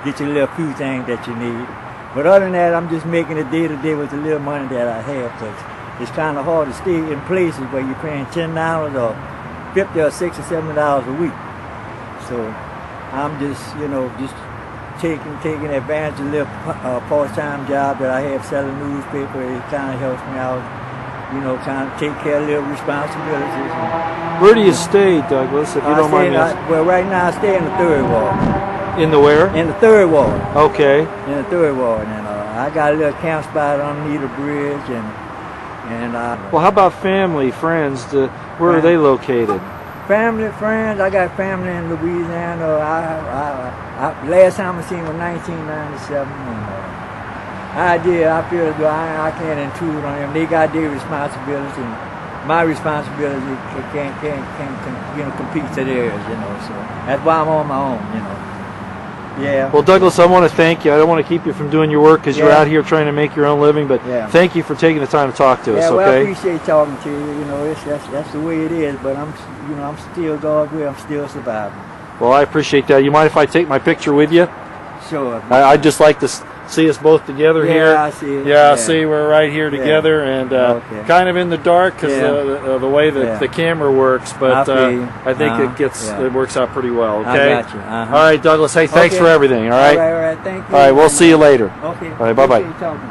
get you a little few things that you need. But other than that, I'm just making it day to day with the little money that I have, because it's kind of hard to stay in places where you're paying $10 or $50 or $60 or $70 a week. So I'm just, just taking advantage of a little part-time job that I have selling newspaper. It kind of helps me out, kind of take care of little responsibilities. Where do you stay, Douglas, if you don't mind me asking? Well, right now I stay in the third ward. In the where? In the third ward. Okay. In the third ward, and I got a little camp spot underneath the bridge, and well, how about family, friends? Where are they located? Family, friends. I got family in Louisiana. Last time I seen was 1997. And, I feel as though I can't intrude on them. They got their responsibility, and my responsibility can't compete to theirs. So that's why I'm on my own. Yeah. Well, Douglas, I want to thank you. I don't want to keep you from doing your work because you're out here trying to make your own living, but thank you for taking the time to talk to us, okay? Well, I appreciate talking to you. That's the way it is, but I'm still God's way. I'm still surviving. Well, I appreciate that. You mind if I take my picture with you? Sure. I'd just like to see us both together here. Yeah, I see it. Yeah, see, we're right here together, and kind of in the dark because the way that the camera works, but I think it works out pretty well, okay? I got you. All right, Douglas, hey, thanks for everything, all right? All right, thank you. All right, we'll see you later. Okay. All right, bye-bye. Appreciate talking to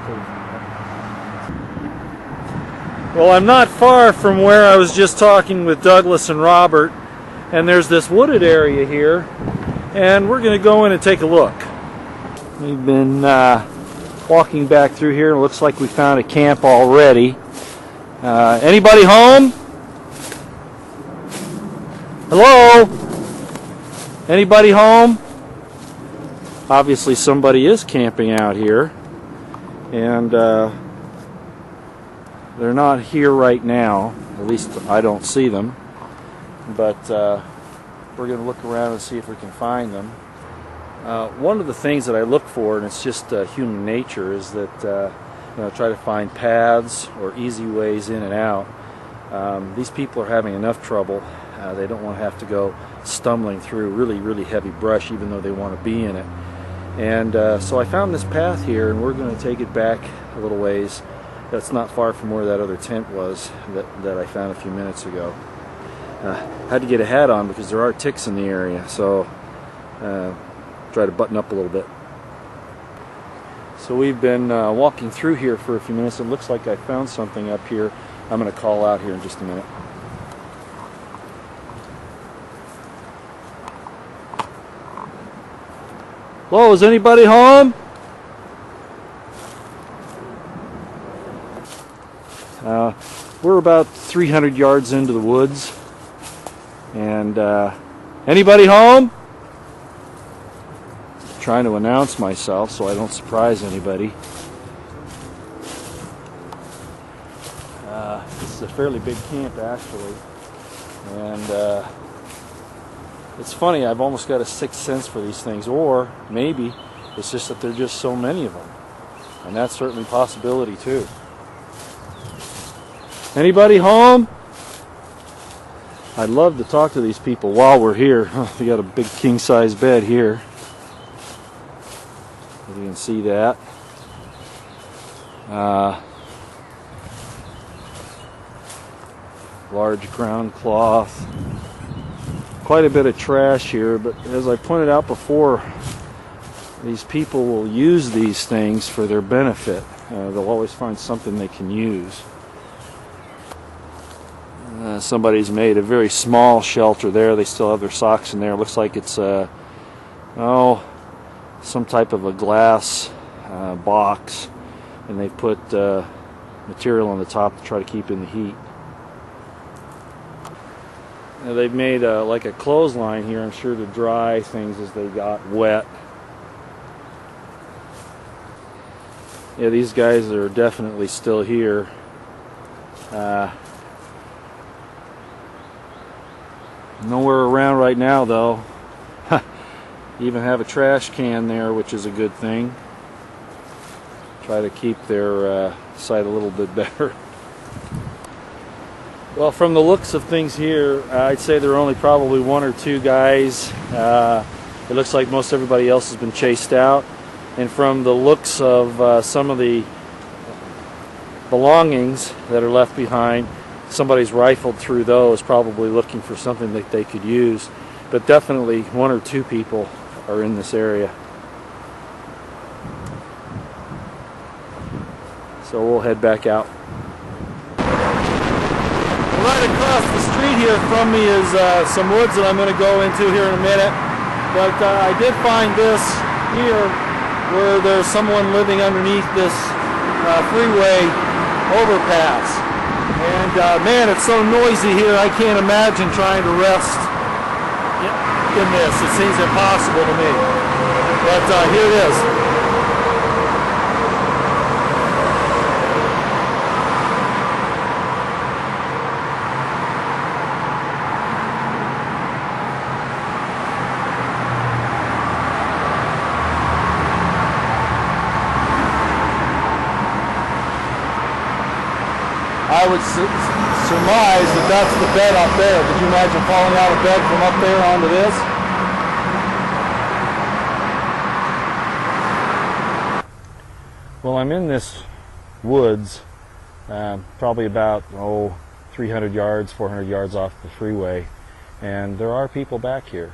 you. Well, I'm not far from where I was just talking with Douglas and Robert, and there's this wooded area here, and we're going to go in and take a look. We've been walking back through here, and it looks like we found a camp already. Anybody home? Hello? Anybody home? Obviously somebody is camping out here, and they're not here right now. At least I don't see them, but we're going to look around and see if we can find them. One of the things that I look for, and it's just human nature, is that try to find paths or easy ways in and out. These people are having enough trouble. They don't want to have to go stumbling through really, really heavy brush, even though they want to be in it. And so I found this path here, and we're going to take it back a little ways. That's not far from where that other tent was that I found a few minutes ago. Had to get a hat on because there are ticks in the area, so try to button up a little bit. So we've been walking through here for a few minutes. It looks like I found something up here. I'm going to call out here in just a minute. Hello, is anybody home? We're about 300 yards into the woods. And anybody home? Trying to announce myself so I don't surprise anybody. This is a fairly big camp, actually. And it's funny, I've almost got a sixth sense for these things. Or maybe it's just that there are just so many of them. And that's certainly a possibility, too. Anybody home? I'd love to talk to these people while we're here. Oh, we got a big king-size bed here. You can see that. Large ground cloth. Quite a bit of trash here, but as I pointed out before, these people will use these things for their benefit. They'll always find something they can use. Somebody's made a very small shelter there. They still have their socks in there. Looks like it's some type of a glass box, and they've put material on the top to try to keep in the heat. Now they've made like a clothesline here, I'm sure, to dry things as they got wet. Yeah, these guys are definitely still here. Nowhere around right now, though. Even have a trash can there, which is a good thing. Try to keep their sight a little bit better. Well, from the looks of things here, I'd say there are only probably one or two guys. It looks like most everybody else has been chased out. And from the looks of some of the belongings that are left behind, somebody's rifled through those, probably looking for something that they could use. But definitely one or two people are in this area. So we'll head back out. Right across the street here from me is some woods that I'm going to go into here in a minute. But I did find this here where there's someone living underneath this freeway overpass. And man, it's so noisy here, I can't imagine trying to rest in this. It seems impossible to me. But here it is. I would surmise that that's the bed up there. Could you imagine falling out of bed from up there onto this? Well, I'm in this woods, probably about 300 yards, 400 yards off the freeway, and there are people back here.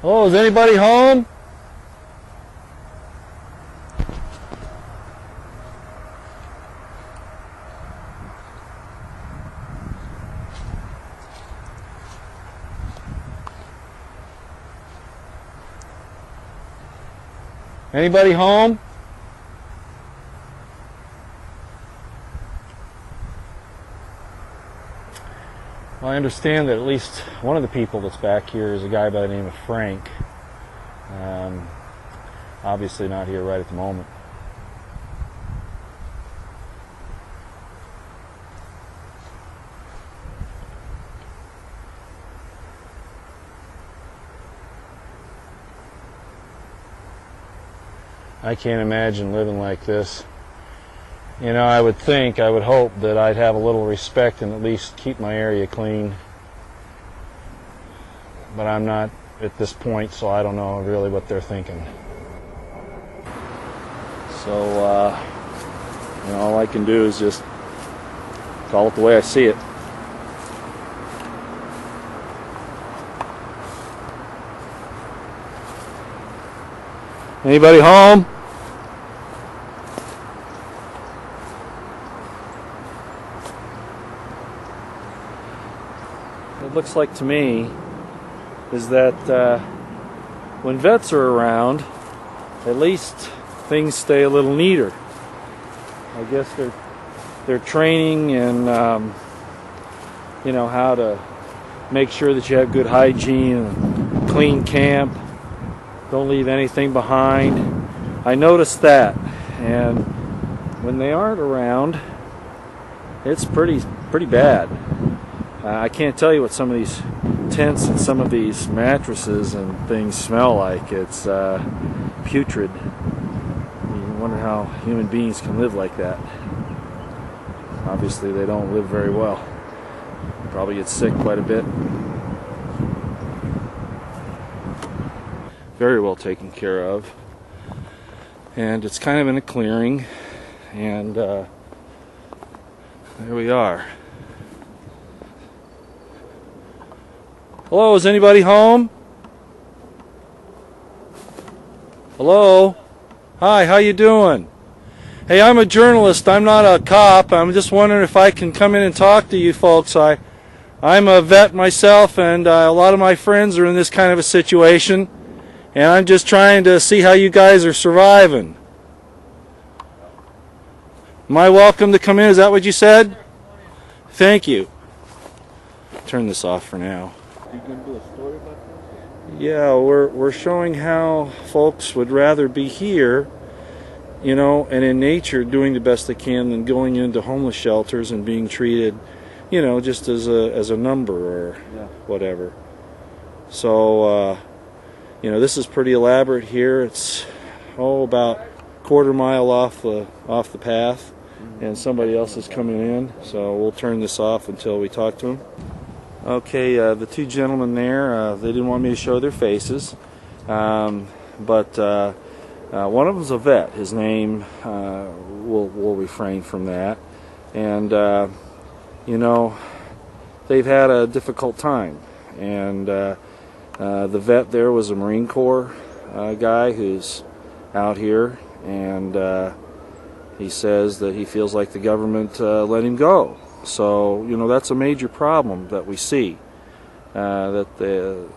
Oh, is anybody home? Anybody home? I understand that at least one of the people that's back here is a guy by the name of Frank. Obviously not here right at the moment. I can't imagine living like this. You know, I would hope that I'd have a little respect and at least keep my area clean. But I'm not at this point, so I don't know really what they're thinking. So, you know, all I can do is just call it the way I see it. Anybody home? It looks like to me is that when vets are around, at least things stay a little neater. I guess they're training in you know, how to make sure that you have good hygiene and clean camp. Don't leave anything behind. I noticed that, and when they aren't around, it's pretty bad. I can't tell you what some of these tents and some of these mattresses and things smell like. It's putrid. You wonder how human beings can live like that. Obviously, they don't live very well. Probably get sick quite a bit. Very well taken care of, and it's kind of in a clearing, and there we are. Hello, is anybody home? Hello? Hi, how you doing? Hey, I'm a journalist. I'm not a cop. I'm just wondering if I can come in and talk to you folks. I'm a vet myself, and a lot of my friends are in this kind of a situation. And I'm just trying to see how you guys are surviving. Am I welcome to come in? Is that what you said? Thank you. Turn this off for now. You gonna do a story about this? Yeah, we're showing how folks would rather be here, you know, and in nature doing the best they can than going into homeless shelters and being treated, you know, just as a number or whatever. So you know, this is pretty elaborate here. It's about a quarter-mile off the path, and somebody else is coming in. So we'll turn this off until we talk to them. Okay, the two gentlemen there, they didn't want me to show their faces, but one of them's a vet. His name will refrain from that, and you know, they've had a difficult time, and the vet there was a Marine Corps guy who's out here, and he says that he feels like the government let him go. So, you know, that's a major problem that we see, that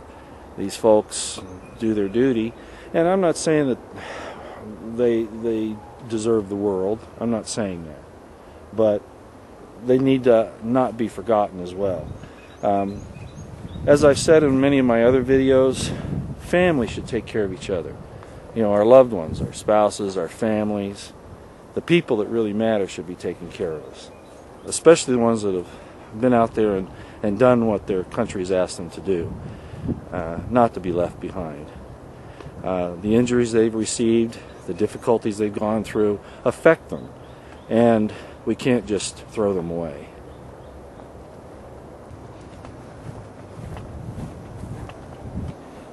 these folks do their duty. And I'm not saying that they deserve the world. I'm not saying that. But they need to not be forgotten as well. As I've said in many of my other videos, family should take care of each other. You know, our loved ones, our spouses, our families, the people that really matter should be taking care of us. Especially the ones that have been out there and done what their country's asked them to do, not to be left behind. The injuries they've received, the difficulties they've gone through, affect them, and we can't just throw them away.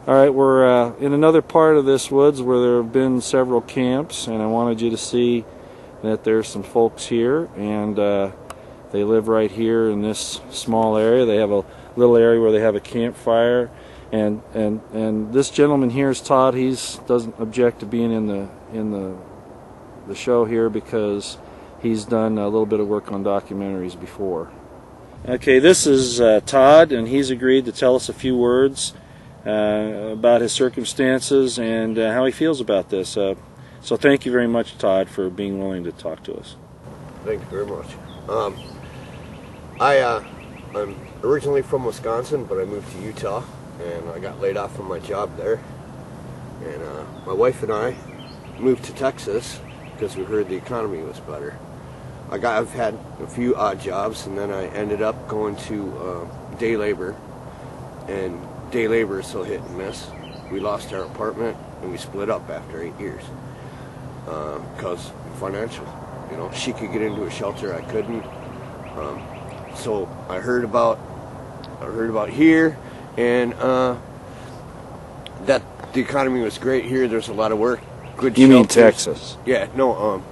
All right, we're in another part of this woods where there have been several camps, and I wanted you to see that there's some folks here, and they live right here in this small area. They have a little area where they have a campfire, and this gentleman here is Todd. He doesn't object to being in the show here because he's done a little bit of work on documentaries before. Okay, this is Todd, and he's agreed to tell us a few words about his circumstances and how he feels about this. So thank you very much, Todd, for being willing to talk to us. Thank you very much. originally from Wisconsin, but I moved to Utah, and I got laid off from my job there. And my wife and I moved to Texas because we heard the economy was better. I've had a few odd jobs, and then I ended up going to day labor, and day labor is so hit and miss. We lost our apartment, and we split up after 8 years because financial. You know, she could get into a shelter, I couldn't. So I heard about here, and that the economy was great here. There's a lot of work. Good. You mean shelters. Texas? Yeah. No.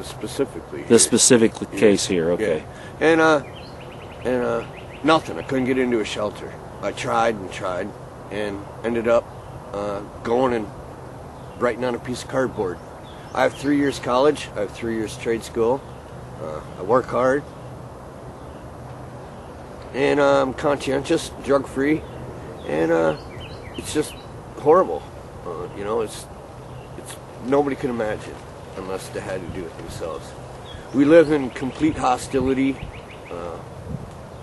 Specifically. Here. The specific case here. Okay. Yeah. And nothing. I couldn't get into a shelter. I tried and tried, and ended up going and writing on a piece of cardboard. I have 3 years college. I have 3 years trade school. I work hard. And I'm conscientious, drug-free, and it's just horrible. You know, it's nobody can imagine unless they had to do it themselves. We live in complete hostility.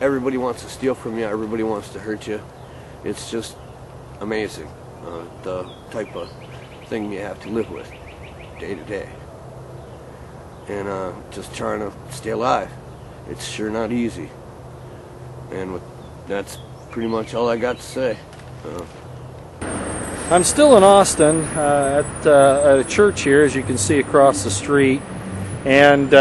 Everybody wants to steal from you. Everybody wants to hurt you. It's just amazing, the type of thing you have to live with day to day. And just trying to stay alive. It's sure not easy. And that's pretty much all I got to say. I'm still in Austin at a church here, as you can see across the street, and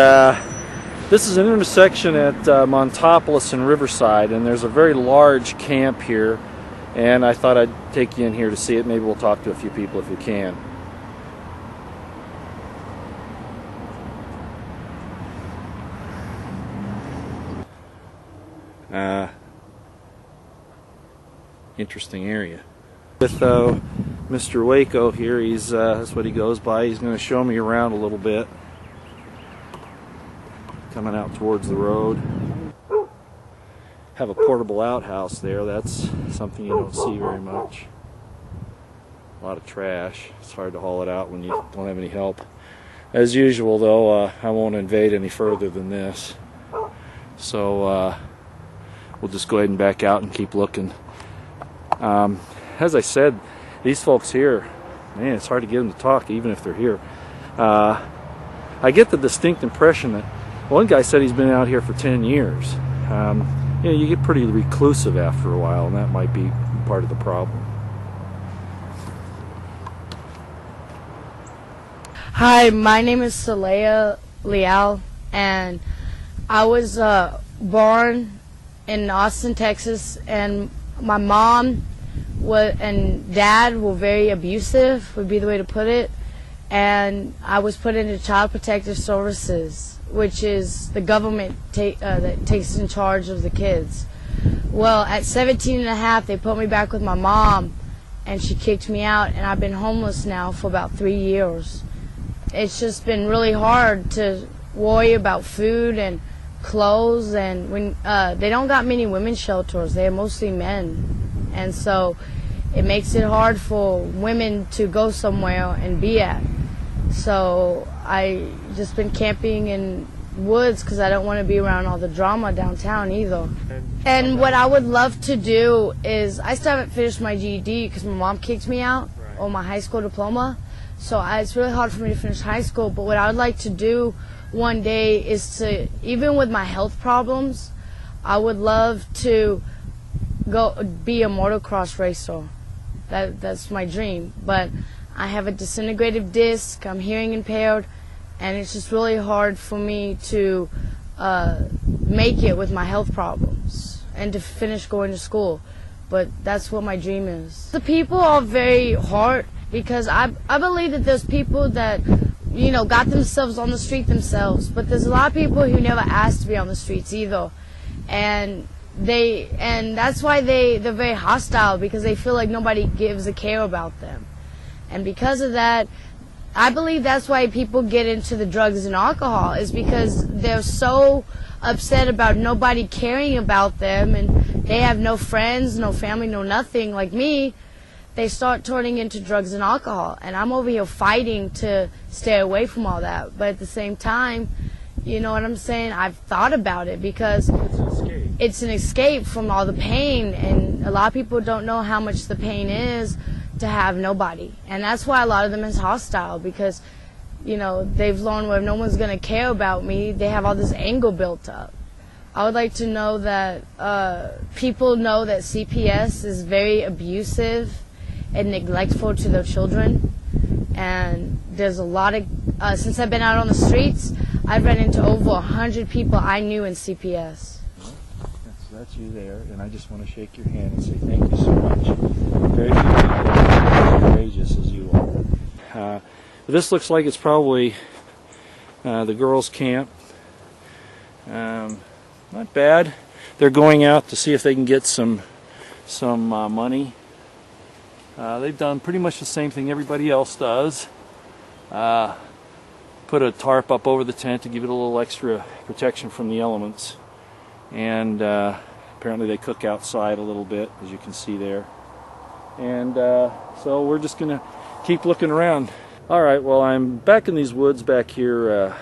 this is an intersection at Montopolis and Riverside, and there's a very large camp here, and I thought I'd take you in here to see it. Maybe we'll talk to a few people if we can. Interesting area. With Mr. Waco here, that's what he goes by. He's going to show me around a little bit. Coming out towards the road. Have a portable outhouse there. That's something you don't see very much. A lot of trash. It's hard to haul it out when you don't have any help. As usual, though, I won't invade any further than this. So we'll just go ahead and back out and keep looking. As I said, these folks here, man, it's hard to get them to talk even if they're here. I get the distinct impression that one guy said he's been out here for 10 years. You know, you get pretty reclusive after a while, and that might be part of the problem. Hi, my name is Saleha Leal, and I was born in Austin, Texas, and my mom and dad were very abusive, would be the way to put it, and I was put into Child Protective Services, which is the government that takes in charge of the kids. Well, at 17 and a half, they put me back with my mom, and she kicked me out, and I've been homeless now for about 3 years. It's just been really hard to worry about food and clothes, and when they don't got many women's shelters, they're mostly men, and so it makes it hard for women to go somewhere and be at. So I just been camping in woods because I don't want to be around all the drama downtown either. And what I would love to do is, I still haven't finished my GED because my mom kicked me out, or my high school diploma, so it's really hard for me to finish high school. But what I would like to do one day is to, even with my health problems, I would love to go be a motocross racer. That's my dream. But I have a disintegrative disc, I'm hearing impaired, and it's just really hard for me to make it with my health problems and to finish going to school. But that's what my dream is. The people are very hard because I believe that there's people that, you know, got themselves on the street themselves, but there's a lot of people who never asked to be on the streets either, and that's why they're very hostile, because they feel like nobody gives a care about them. And because of that, I believe that's why people get into the drugs and alcohol, is because they're so upset about nobody caring about them, and they have no friends, no family, no nothing like me. They start turning into drugs and alcohol, and I'm over here fighting to stay away from all that. But at the same time, you know what I'm saying, I've thought about it, because it's an escape. it's an escape from all the pain, and a lot of people don't know how much the pain is to have nobody. And that's why a lot of them is hostile, because, you know, they've learned where no one's going to care about me. They have all this anger built up. I would like to know that people know that CPS is very abusive and neglectful to their children. And there's a lot of, since I've been out on the streets, I've run into over 100 people I knew in CPS. That's you there, and I just want to shake your hand and say thank you so much. Very few people are as courageous as you are. This looks like it's probably the girls' camp. Not bad. They're going out to see if they can get some money. They've done pretty much the same thing everybody else does. Put a tarp up over the tent to give it a little extra protection from the elements. And apparently they cook outside a little bit, as you can see there. And so we're just going to keep looking around. All right, well, I'm back in these woods back here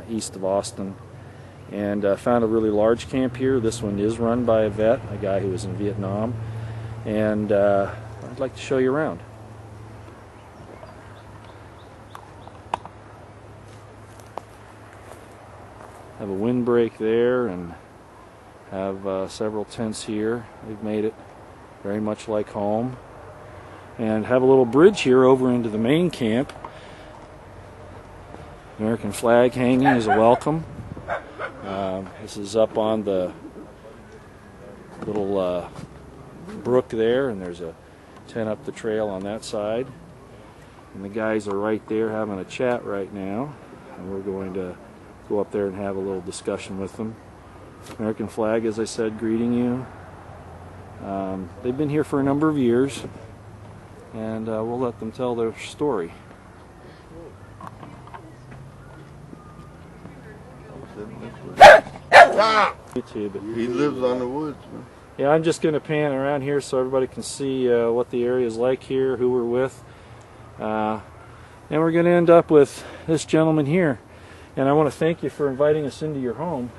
east of Austin, and found a really large camp here. This one is run by a vet, a guy who was in Vietnam, and I'd like to show you around. Have a windbreak there, and have several tents here. They've made it very much like home, and have a little bridge here over into the main camp. American flag hanging as a welcome. This is up on the little brook there, and there's a tent up the trail on that side. And the guys are right there having a chat right now, and we're going to go up there and have a little discussion with them. American flag, as I said, greeting you. They've been here for a number of years, and we'll let them tell their story. YouTube. He lives on the woods, man. Yeah, I'm just going to pan around here so everybody can see what the area is like here, who we're with. And we're going to end up with this gentleman here. And I want to thank you for inviting us into your home.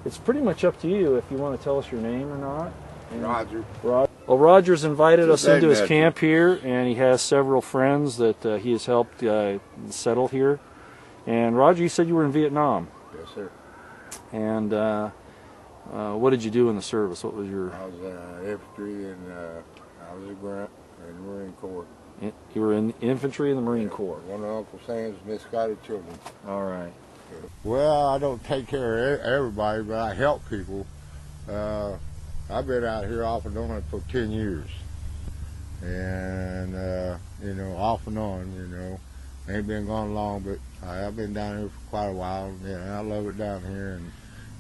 It's pretty much up to you if you want to tell us your name or not. And Roger. Well, Roger's invited us into his camp here, and he has several friends that he has helped settle here. And Roger, you said you were in Vietnam. Yes, sir. And what did you do in the service? What was your... I was infantry, and I was a grunt in the Marine Corps. You were in infantry in the Marine Corps. One of Uncle Sam's misguided children. All right. Well, I don't take care of everybody, but I help people. I've been out here off and on for 10 years. And, you know, off and on, you know. Ain't been gone long, but I've been down here for quite a while, and I love it down here.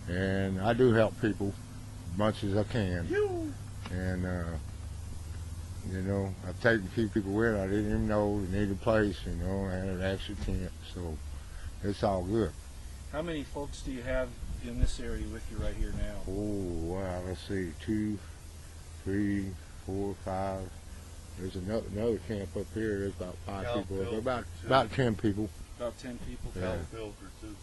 And I do help people as much as I can. And, you know, I've taken a few people with. I didn't even know they needed a place, you know, I had an extra tent, so it's all good. How many folks do you have in this area with you right here now? Oh, wow, let's see, 2, 3, 4, 5. There's another camp up here. There's about 5 people. About 10 people. About 10 people? Yeah. Filter too.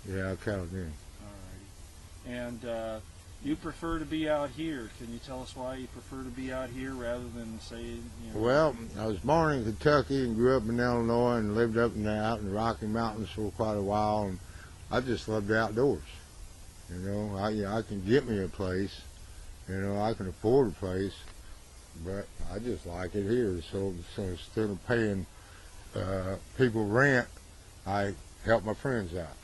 Yeah, I counted them. All righty. And you prefer to be out here. Can you tell us why you prefer to be out here rather than, say, you know... Well, I was born in Kentucky and grew up in Illinois and lived up and out in the Rocky Mountains for quite a while, and I just love the outdoors. You know, I can get me a place. You know, I can afford a place, but I just like it here. So instead of paying people rent, I help my friends out.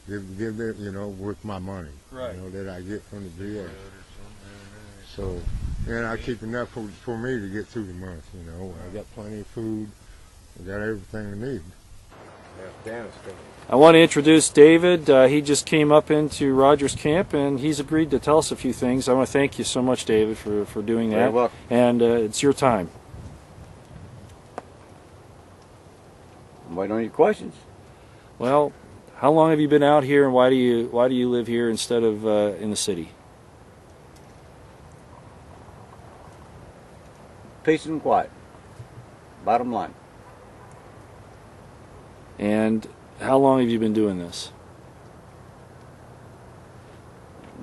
Give them, you know, with my money, right, you know, that I get from the VA. So, and I keep enough for me to get through the month, you know. I got plenty of food. I got everything I need. Afghanistan. I want to introduce David. He just came up into Roger's camp, and he's agreed to tell us a few things. I want to thank you so much, David, for doing that. You're welcome. And it's your time. I'm waiting on your questions. Well, how long have you been out here, and why do you live here instead of in the city? Peace and quiet. Bottom line. And how long have you been doing this?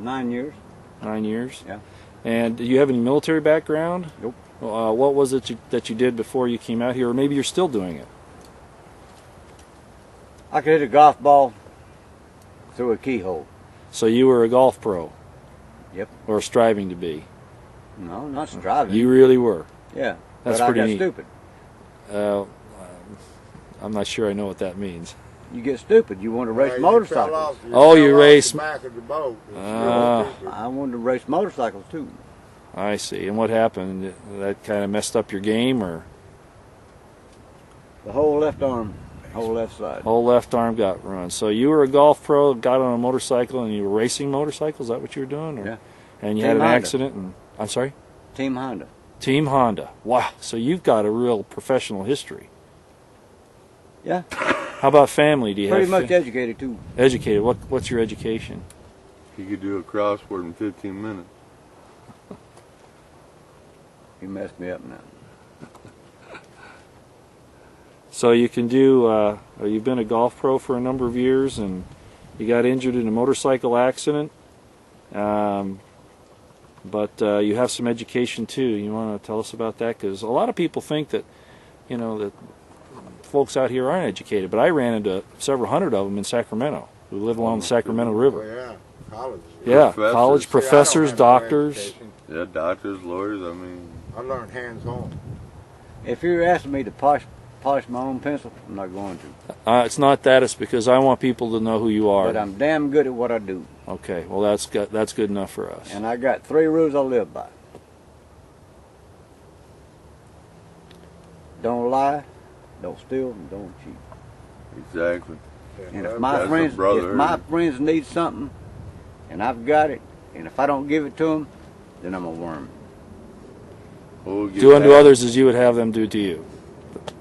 9 years. 9 years? Yeah. And do you have any military background? Nope. What was it that you did before you came out here, or maybe you're still doing it? I could hit a golf ball through a keyhole. So you were a golf pro? Yep. Or striving to be? No, not striving. You really were? Yeah. That's but pretty I got neat. stupid. I'm not sure I know what that means. You get stupid. You want to race You motorcycles. fell off- Oh, fell you off race- the back of the boat. It's Ah. stupid. I wanted to race motorcycles too. I see. And what happened? That kind of messed up your game, or? The whole left arm, whole left side. Whole left arm got run. So you were a golf pro, got on a motorcycle, and you were racing motorcycles? Is that what you were doing? Or? Yeah. And you Team had an Honda. accident? And I'm sorry? Team Honda. Team Honda. Wow. So you've got a real professional history. Yeah. How about family? Do you Pretty have much educated too. educated? What's your education? You could do a crossword in 15 minutes. You messed me up now. So you can do. You've been a golf pro for a number of years, and you got injured in a motorcycle accident. But you have some education too. You want to tell us about that? Because a lot of people think that, that folks out here aren't educated. But I ran into several hundred of them in Sacramento who live along the Sacramento River. Oh, yeah, college. Yeah, Professors. college See, I don't professors, have no doctors. education. Yeah, doctors, lawyers, I mean. I learned hands-on. If you're asking me to polish my own pencil, I'm not going to. It's not that. It's because I want people to know who you are. But I'm damn good at what I do. Okay, well that's good enough for us. And I got 3 rules I live by. Don't lie, don't steal, and don't cheat. Exactly. And if That's my a friends, brotherhood. need something, and I've got it, and if I don't give it to them, then I'm a worm. We'll get Do unto back. others as you would have them do to you,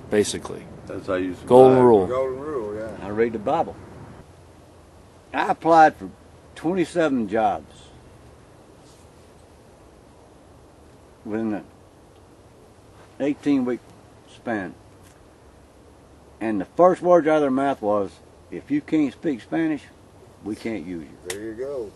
basically. That's how you survive. Golden rule. Golden rule, yeah. I read the Bible. I applied for 27 jobs within an 18-week span. And the first words out of their mouth was, if you can't speak Spanish, we can't use you. There you go.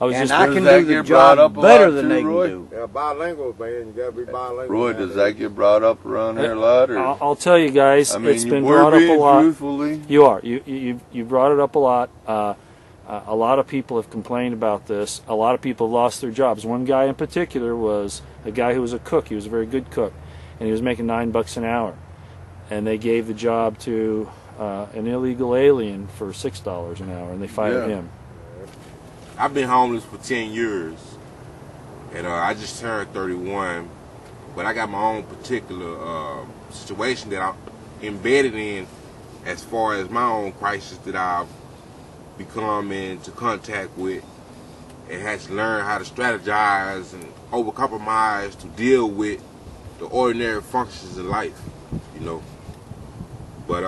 I was And just I Does can that do the get brought up job a better lot than too, they Roy? can do. Yeah, bilingual, man. You gotta be bilingual. Roy, does nowadays. that get brought up around here a lot? Or? I'll tell you guys, I mean, it's been we're brought up a being lot. truthfully. You are. You brought it up a lot. A lot of people have complained about this. A lot of people have lost their jobs. One guy in particular was a guy who was a cook. He was a very good cook, and he was making $9 an hour. And they gave the job to an illegal alien for $6 an hour, and they fired Yeah. him. I've been homeless for 10 years, and I just turned 31, but I got my own particular situation that I'm embedded in as far as my own crisis that I've become into contact with and had to learn how to strategize and overcompromise to deal with the ordinary functions of life, But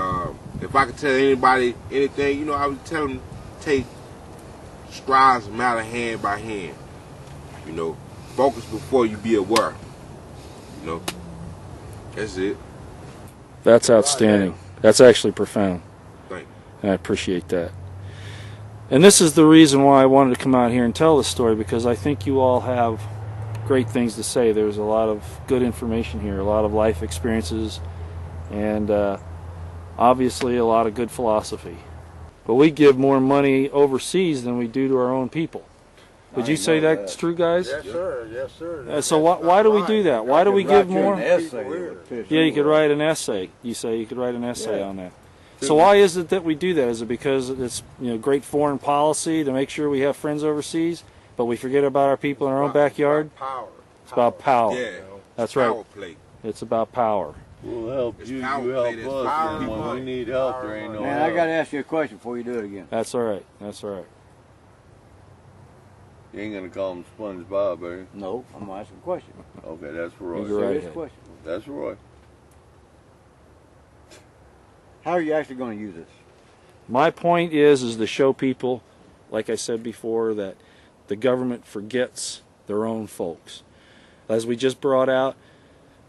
if I could tell anybody anything, I would tell them take strides matter hand by hand. Focus before you be aware. That's it. That's outstanding. That's actually profound. Thank you. And I appreciate that. And this is the reason why I wanted to come out here and tell this story, because I think you all have great things to say. There's a lot of good information here, a lot of life experiences, and obviously a lot of good philosophy. But we give more money overseas than we do to our own people. Would you say that's true, guys? Yes, sir. Yes, sir. So why do we do that? Why do we give more? An essay. Yeah, you could write an essay. You could write an essay on that. So why is it that we do that? Is it because it's great foreign policy to make sure we have friends overseas, but we forget about our people in our own backyard? Power. It's about power. Yeah. That's right. Power play. It's about power. We'll help It's you. power You help play, that's us. power And when money. we need help, there ain't no Man, help. I got to ask you a question before you do it again. That's all right. That's all right. You ain't gonna call him SpongeBob, are you? No, I'm going to ask a question. Okay, that's Roy. You go right Serious ahead. question. That's Roy. How are you actually going to use this? My point is to show people, like I said before, that the government forgets their own folks. As we just brought out,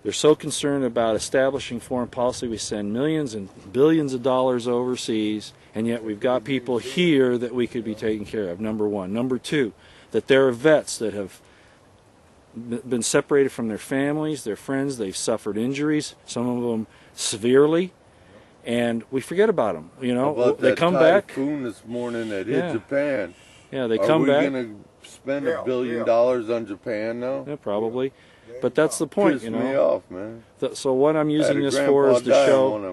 they're so concerned about establishing foreign policy, we send millions and billions of dollars overseas, And yet we've got people here that we could be taking care of, number one. Number two, that there are vets that have been separated from their families, their friends, they've suffered injuries, some of them severely, and we forget about them. You know, they come back. Typhoon this morning that hit Japan. Yeah, they come back. Are we going to spend $1 billion on Japan now? Yeah, probably. But that's the point, you know. Pissed me off, man. So what I'm using this for is to show.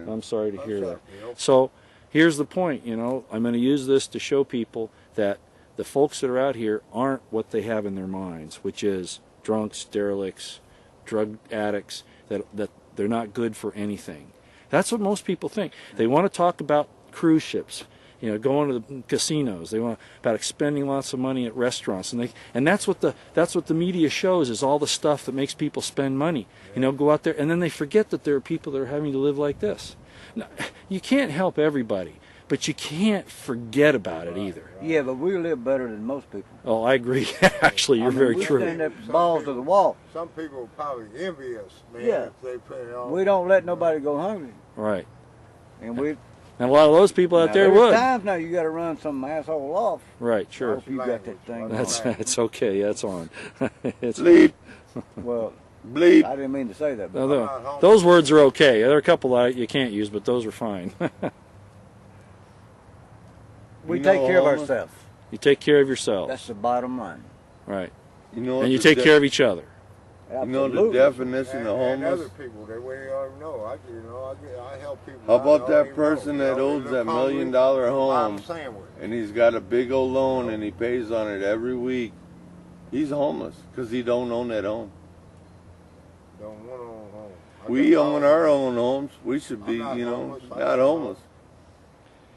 I'm sorry to hear that. So here's the point, you know. I'm going to use this to show people that the folks that are out here aren't what they have in their minds, which is drunks, derelicts, drug addicts, that they're not good for anything. That's what most people think. They want to talk about cruise ships, you know, going to the casinos. They want about expending lots of money at restaurants, and that's what the media shows, is all the stuff that makes people spend money. You know, go out there, and then they forget that there are people that are having to live like this. Now, you can't help everybody, but you can't forget about it either. Yeah, but we live better than most people. Oh, I agree. Actually, you're very true. We stand up balls to the wall. Some people probably envy us, man. Yeah. If they pay off. We don't let nobody go hungry. Right. And a lot of those people out there would. Times now you got to run some asshole off. Right, sure. I hope you got that thing. It's okay. That's on. It's bleep. Well, bleep. I didn't mean to say that. No, those words are okay. There are a couple that you can't use, but those are fine. We take care of ourselves. You take care of yourself. That's the bottom line. Right. You know, and you take care of each other. You know the definition of homeless? And other people, they don't know. I help people. How about that person that owns that $1 million home and he's got a big old loan and he pays on it every week? He's homeless because he don't own that home. Don't want to own home. We own our own homes. We should be, you know, not homeless.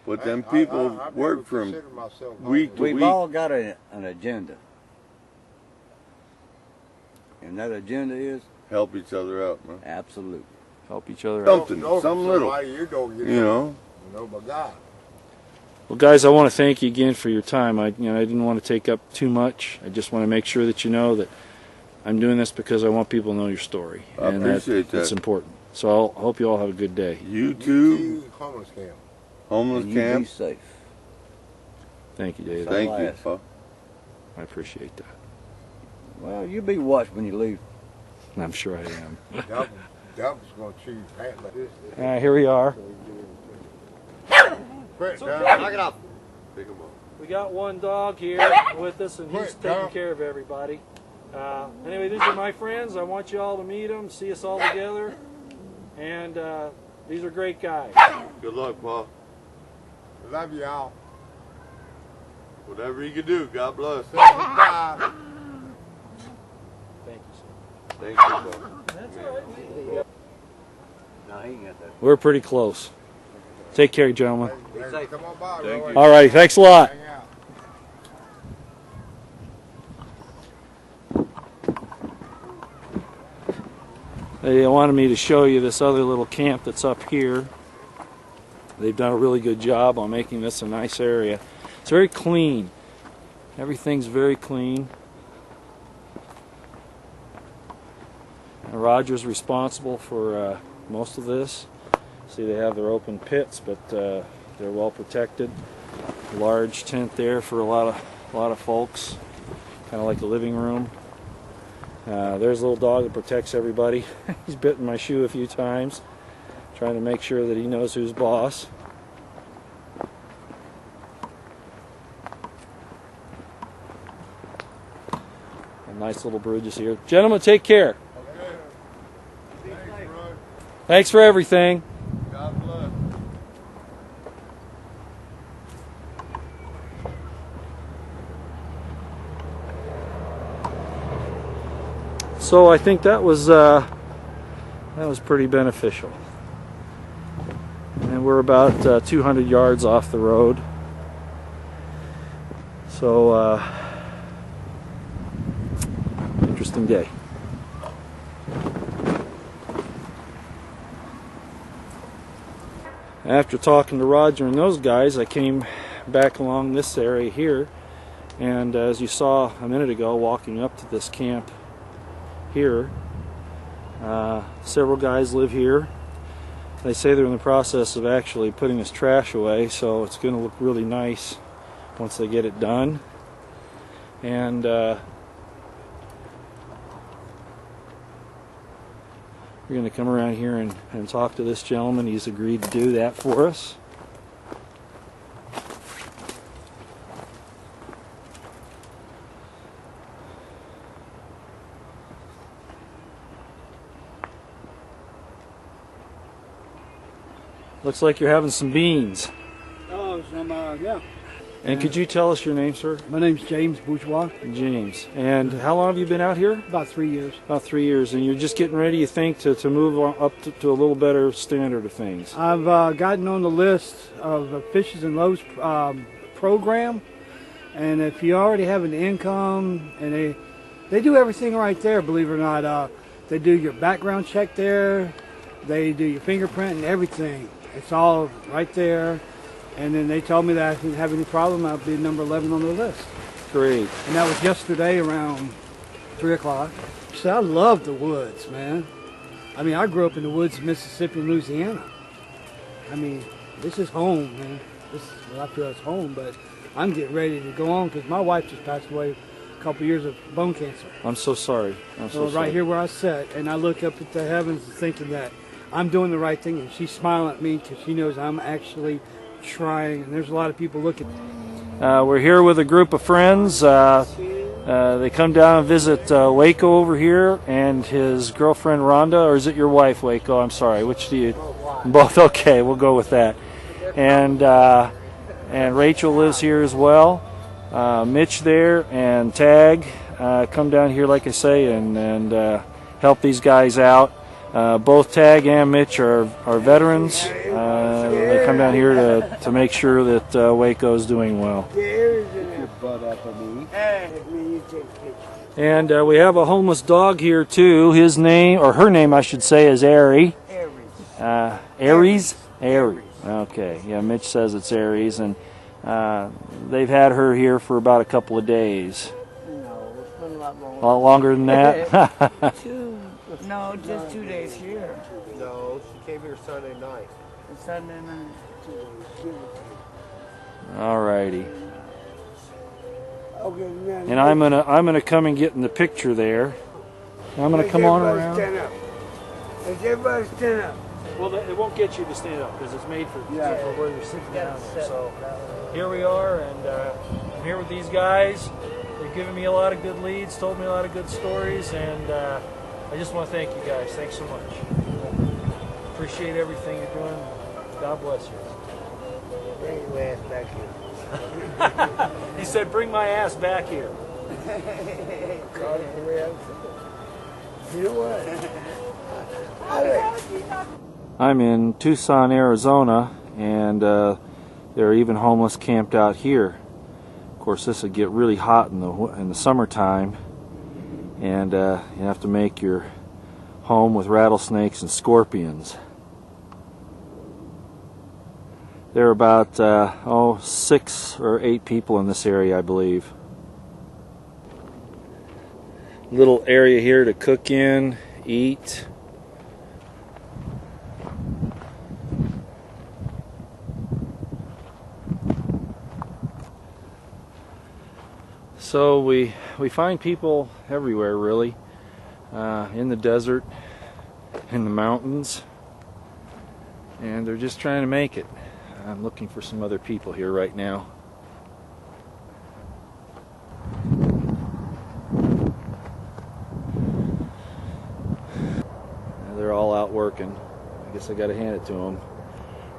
But them people work from week to week. We've all got an agenda. And that agenda is? Help each other out, man. Absolutely. Help each other out. Something little. You know. Well, guys, I want to thank you again for your time. I didn't want to take up too much. I just want to make sure that you know that I'm doing this because I want people to know your story. I appreciate that. It's important. So I hope you all have a good day. You too. Homeless camp. Homeless camp. Be safe. Thank you, Dave. Thank you, Paul. I appreciate that. Well, you be watched when you leave. I'm sure I am. Doug's going to chew your pants like this. Here we are. Quick, Doug. Knock it off. Pick him up. We got one dog here with us, and he's taking care of everybody. Anyway, these are my friends. I want you all to meet them, see us all together. And these are great guys. Good luck, Paul. Love you all. Whatever you can do, God bless. Thank you, sir. That's all right. No, he ain't got that. We're pretty close. Take care, gentlemen. Come on by, Roy. All right, thanks a lot. They wanted me to show you this other little camp that's up here. They've done a really good job on making this a nice area. It's very clean. Everything's very clean. And Roger's responsible for most of this. See, they have their open pits, but they're well protected. Large tent there for a lot of folks, kind of like a living room. There's a little dog that protects everybody. He's bitten my shoe a few times, trying to make sure that he knows who's boss. A nice little bridges here. Gentlemen, take care. Thanks for everything. God bless. So I think that was pretty beneficial. And we're about 200 yards off the road. So interesting day. After talking to Roger and those guys, I came back along this area here, and as you saw a minute ago, walking up to this camp here, several guys live here. They say they're in the process of actually putting this trash away, so it's going to look really nice once they get it done. And we're going to come around here and talk to this gentleman. He's agreed to do that for us. Looks like you're having some beans. Oh, yeah. And could you tell us your name, sir? My name's James Bourgeois. James. And how long have you been out here? About 3 years. About 3 years. And you're just getting ready, you think, to move up to a little better standard of things? I've gotten on the list of the Fishes and Loaves program. And if you already have an income, and they do everything right there, believe it or not. They do your background check there. They do your fingerprint and everything. It's all right there. And then they told me that I didn't have any problem. I'll be number 11 on the list. Great. And that was yesterday around 3 o'clock. So I love the woods, man. I mean, I grew up in the woods of Mississippi and Louisiana. I mean, this is home, man. This is what I feel is home, but I'm getting ready to go on because my wife just passed away a couple years of bone cancer. I'm so sorry. So right here where I sit, and I look up at the heavens thinking that I'm doing the right thing, and she's smiling at me because she knows I'm actually trying, and there's a lot of people looking. We're here with a group of friends. They come down and visit Waco over here and his girlfriend Rhonda, or is it your wife, Waco? I'm sorry, which do you? Both. Okay, we'll go with that. And Rachel lives here as well. Mitch there and Tag come down here, like I say, and help these guys out. Both Tag and Mitch are veterans. They come down here to make sure that Waco is doing well. And we have a homeless dog here too. His name, or her name I should say, is Aries. Aries? Aries. Okay, yeah, Mitch says it's Aries, and they've had her here for about a couple of days. No, it's been a lot longer. A lot longer than that? No, just 2 days here. No, she came here Sunday night. Sunday night. Alrighty. Okay, And I'm gonna come and get in the picture there. I'm gonna come on around. Stand up. Let's everybody stand up. Well, it won't get you to stand up because it's made for where you're sitting down there. So here we are, and I'm here with these guys. They've given me a lot of good leads, told me a lot of good stories, and I just want to thank you guys. Thanks so much. Appreciate everything you're doing. God bless you. Bring your ass back here. He said, bring my ass back here. You know what? I'm in Tucson, Arizona, and there are even homeless camped out here. Of course, this would get really hot in the summertime, and you have to make your home with rattlesnakes and scorpions. There are about 6 or 8 people in this area, I believe. Little area here to cook in, eat. So we find people everywhere, really, in the desert, in the mountains, and they're just trying to make it. I'm looking for some other people here right now. They're all out working. I guess I gotta hand it to them.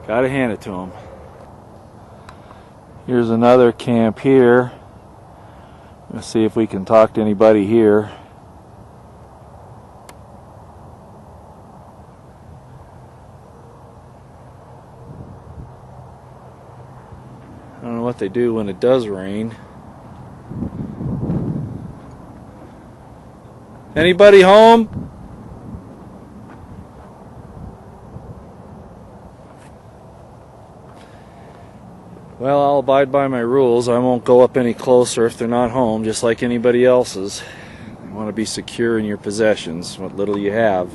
Gotta hand it to them. Here's another camp here. Let's see if we can talk to anybody here. I don't know what they do when it does rain. Anybody home? Well, I'll abide by my rules. I won't go up any closer if they're not home, just like anybody else's. You want to be secure in your possessions, what little you have.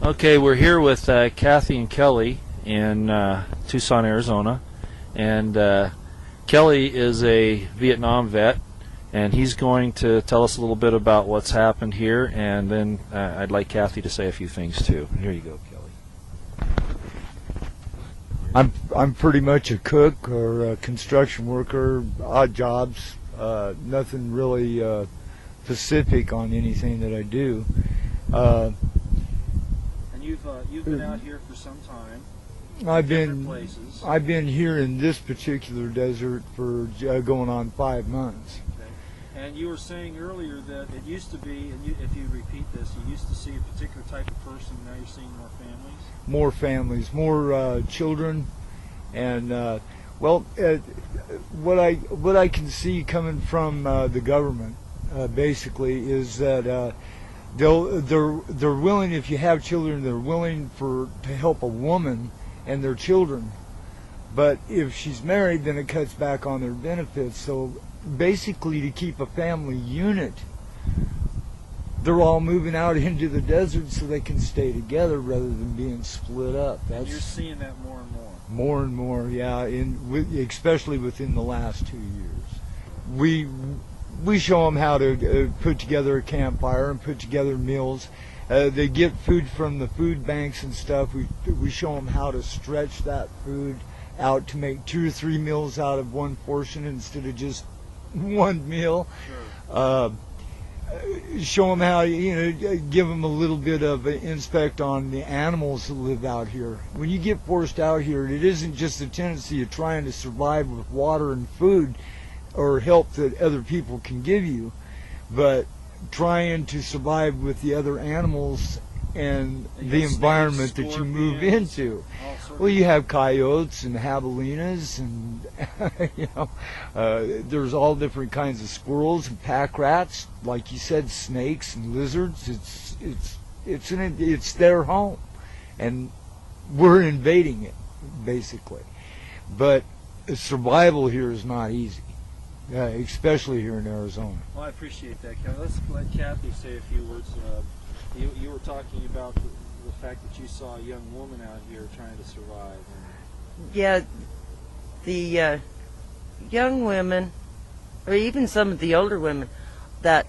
Okay, we're here with Kathy and Kelly in Tucson, Arizona, and Kelly is a Vietnam vet, and he's going to tell us a little bit about what's happened here, and then I'd like Kathy to say a few things too. Here you go, Kelly. I'm pretty much a cook or a construction worker, odd jobs, nothing really specific on anything that I do. And you've been out here for some time. I've places. been here in this particular desert for going on 5 months. Okay. And you were saying earlier that it used to be, and if you repeat this, you used to see a particular type of person. Now you're seeing more families. More families, more children, and well, what I can see coming from the government basically is that they're willing, if you have children, they're willing to help a woman and their children, but if she's married, then it cuts back on their benefits. So basically, to keep a family unit, they're all moving out into the desert so they can stay together rather than being split up. And you're seeing that more and more. More and more, yeah, especially within the last 2 years. We show them how to put together a campfire and put together meals. They get food from the food banks and stuff. We show them how to stretch that food out to make 2 or 3 meals out of one portion instead of just one meal. Sure. Show them how, give them a little bit of an inspect on the animals that live out here. When you get forced out here, it isn't just the tendency of trying to survive with water and food or help that other people can give you, but trying to survive with the other animals and the environment that you move into. Well, you have coyotes and javelinas, and there's all different kinds of squirrels and pack rats, like you said, snakes and lizards. It's their home, and we're invading it basically. But survival here is not easy. Especially here in Arizona. Well, I appreciate that, Kelly. Let's let Kathy say a few words. You were talking about the fact that you saw a young woman out here trying to survive. Yeah, the young women, or even some of the older women that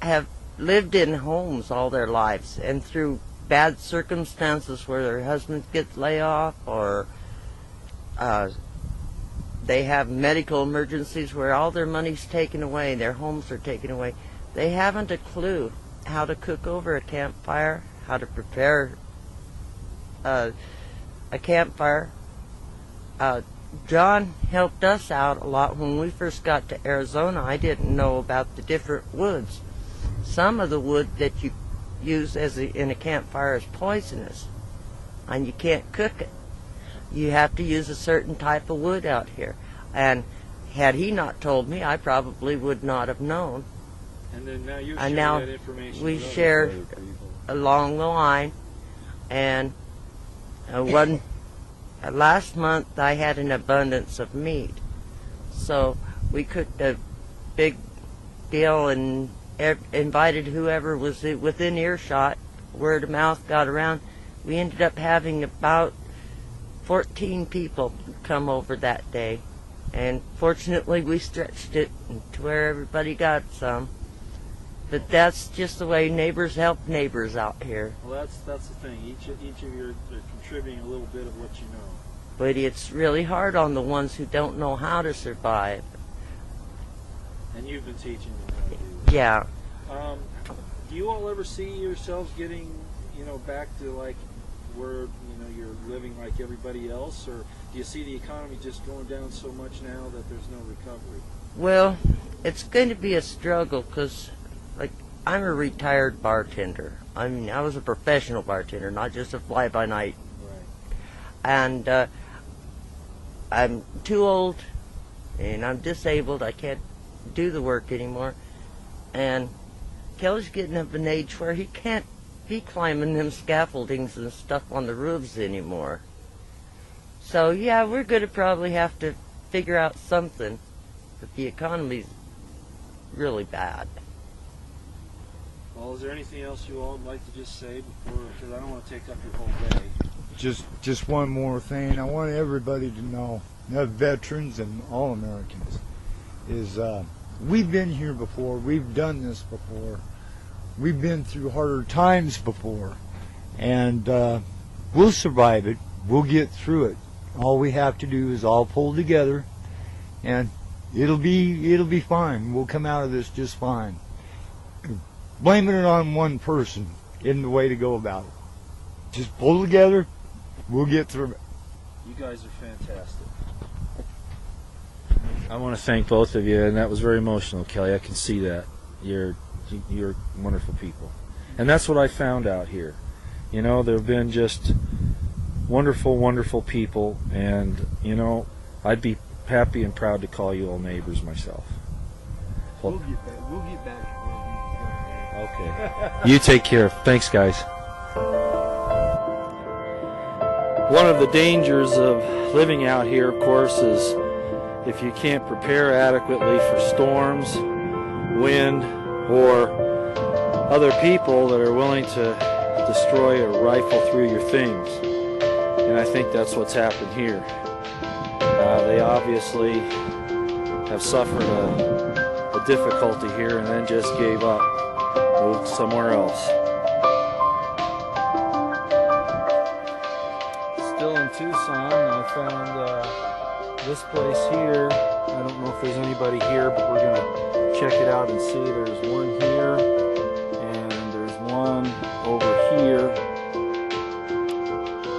have lived in homes all their lives, and through bad circumstances where their husbands get laid off, or they have medical emergencies where all their money's taken away, their homes are taken away. They haven't a clue how to cook over a campfire, how to prepare a campfire. John helped us out a lot when we first got to Arizona. I didn't know about the different woods. Some of the wood that you use in a campfire is poisonous, and you can't cook it. You have to use a certain type of wood out here. And had he not told me, I probably would not have known. And then now you're sharing that information. We shared along the line. And last month I had an abundance of meat. So we cooked a big deal and invited whoever was within earshot. Word of mouth got around. We ended up having about 14 people come over that day, and fortunately we stretched it to where everybody got some. But that's just the way neighbors help neighbors out here. Well, that's the thing. Each of you are contributing a little bit of what you know. But it's really hard on the ones who don't know how to survive. And you've been teaching them how to do that. Yeah. Do you all ever see yourselves getting, back to like where you're living like everybody else, or do you see the economy just going down so much now that there's no recovery? Well, it's going to be a struggle because, I'm a retired bartender. I mean, I was a professional bartender, not just a fly-by-night. Right. And I'm too old, and I'm disabled. I can't do the work anymore. And Kelly's getting of an age where he can't be climbing them scaffoldings and stuff on the roofs anymore. So yeah, we're going to probably have to figure out something, but the economy's really bad. Well, is there anything else you all would like to just say before, because I don't want to take up your whole day. Just one more thing. I want everybody to know, veterans and all Americans, is we've been here before. We've done this before. We've been through harder times before, and we'll survive it. We'll get through it. All we have to do is all pull together, and it'll be fine. We'll come out of this just fine. Blaming it on one person isn't the way to go about it. Just pull together. We'll get through it. You guys are fantastic. I want to thank both of you, and that was very emotional, Kelly. I can see that. You're wonderful people. And that's what I found out here. You know, there have been just wonderful, wonderful people, and, you know, I'd be happy and proud to call you all neighbors myself. We'll get back. Okay. You take care. Thanks, guys. One of the dangers of living out here, of course, is if you can't prepare adequately for storms, wind, or other people that are willing to destroy or rifle through your things. And I think that's what's happened here. They obviously have suffered a difficulty here and then just gave up, moved somewhere else. Still in Tucson, I found this place here. I don't know if there's anybody here, but we're going to check it out and see. There's one here, and there's one over here,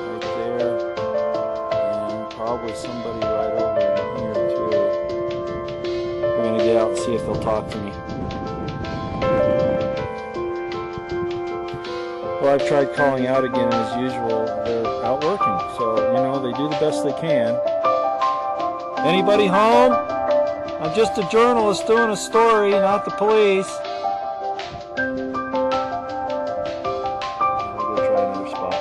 right there, and probably somebody right over in here too. We're going to get out and see if they'll talk to me. Well, I've tried calling out again as usual. They're out working, so, you know, they do the best they can. Anybody home? I'm just a journalist doing a story, not the police. We'll go try another spot.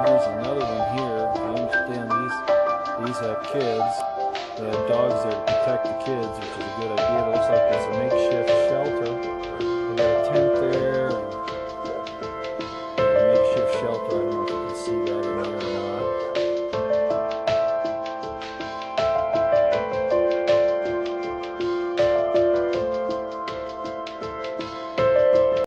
Here's another one here. I understand these have kids. They have dogs there to protect the kids, which is a good idea. It looks like there's a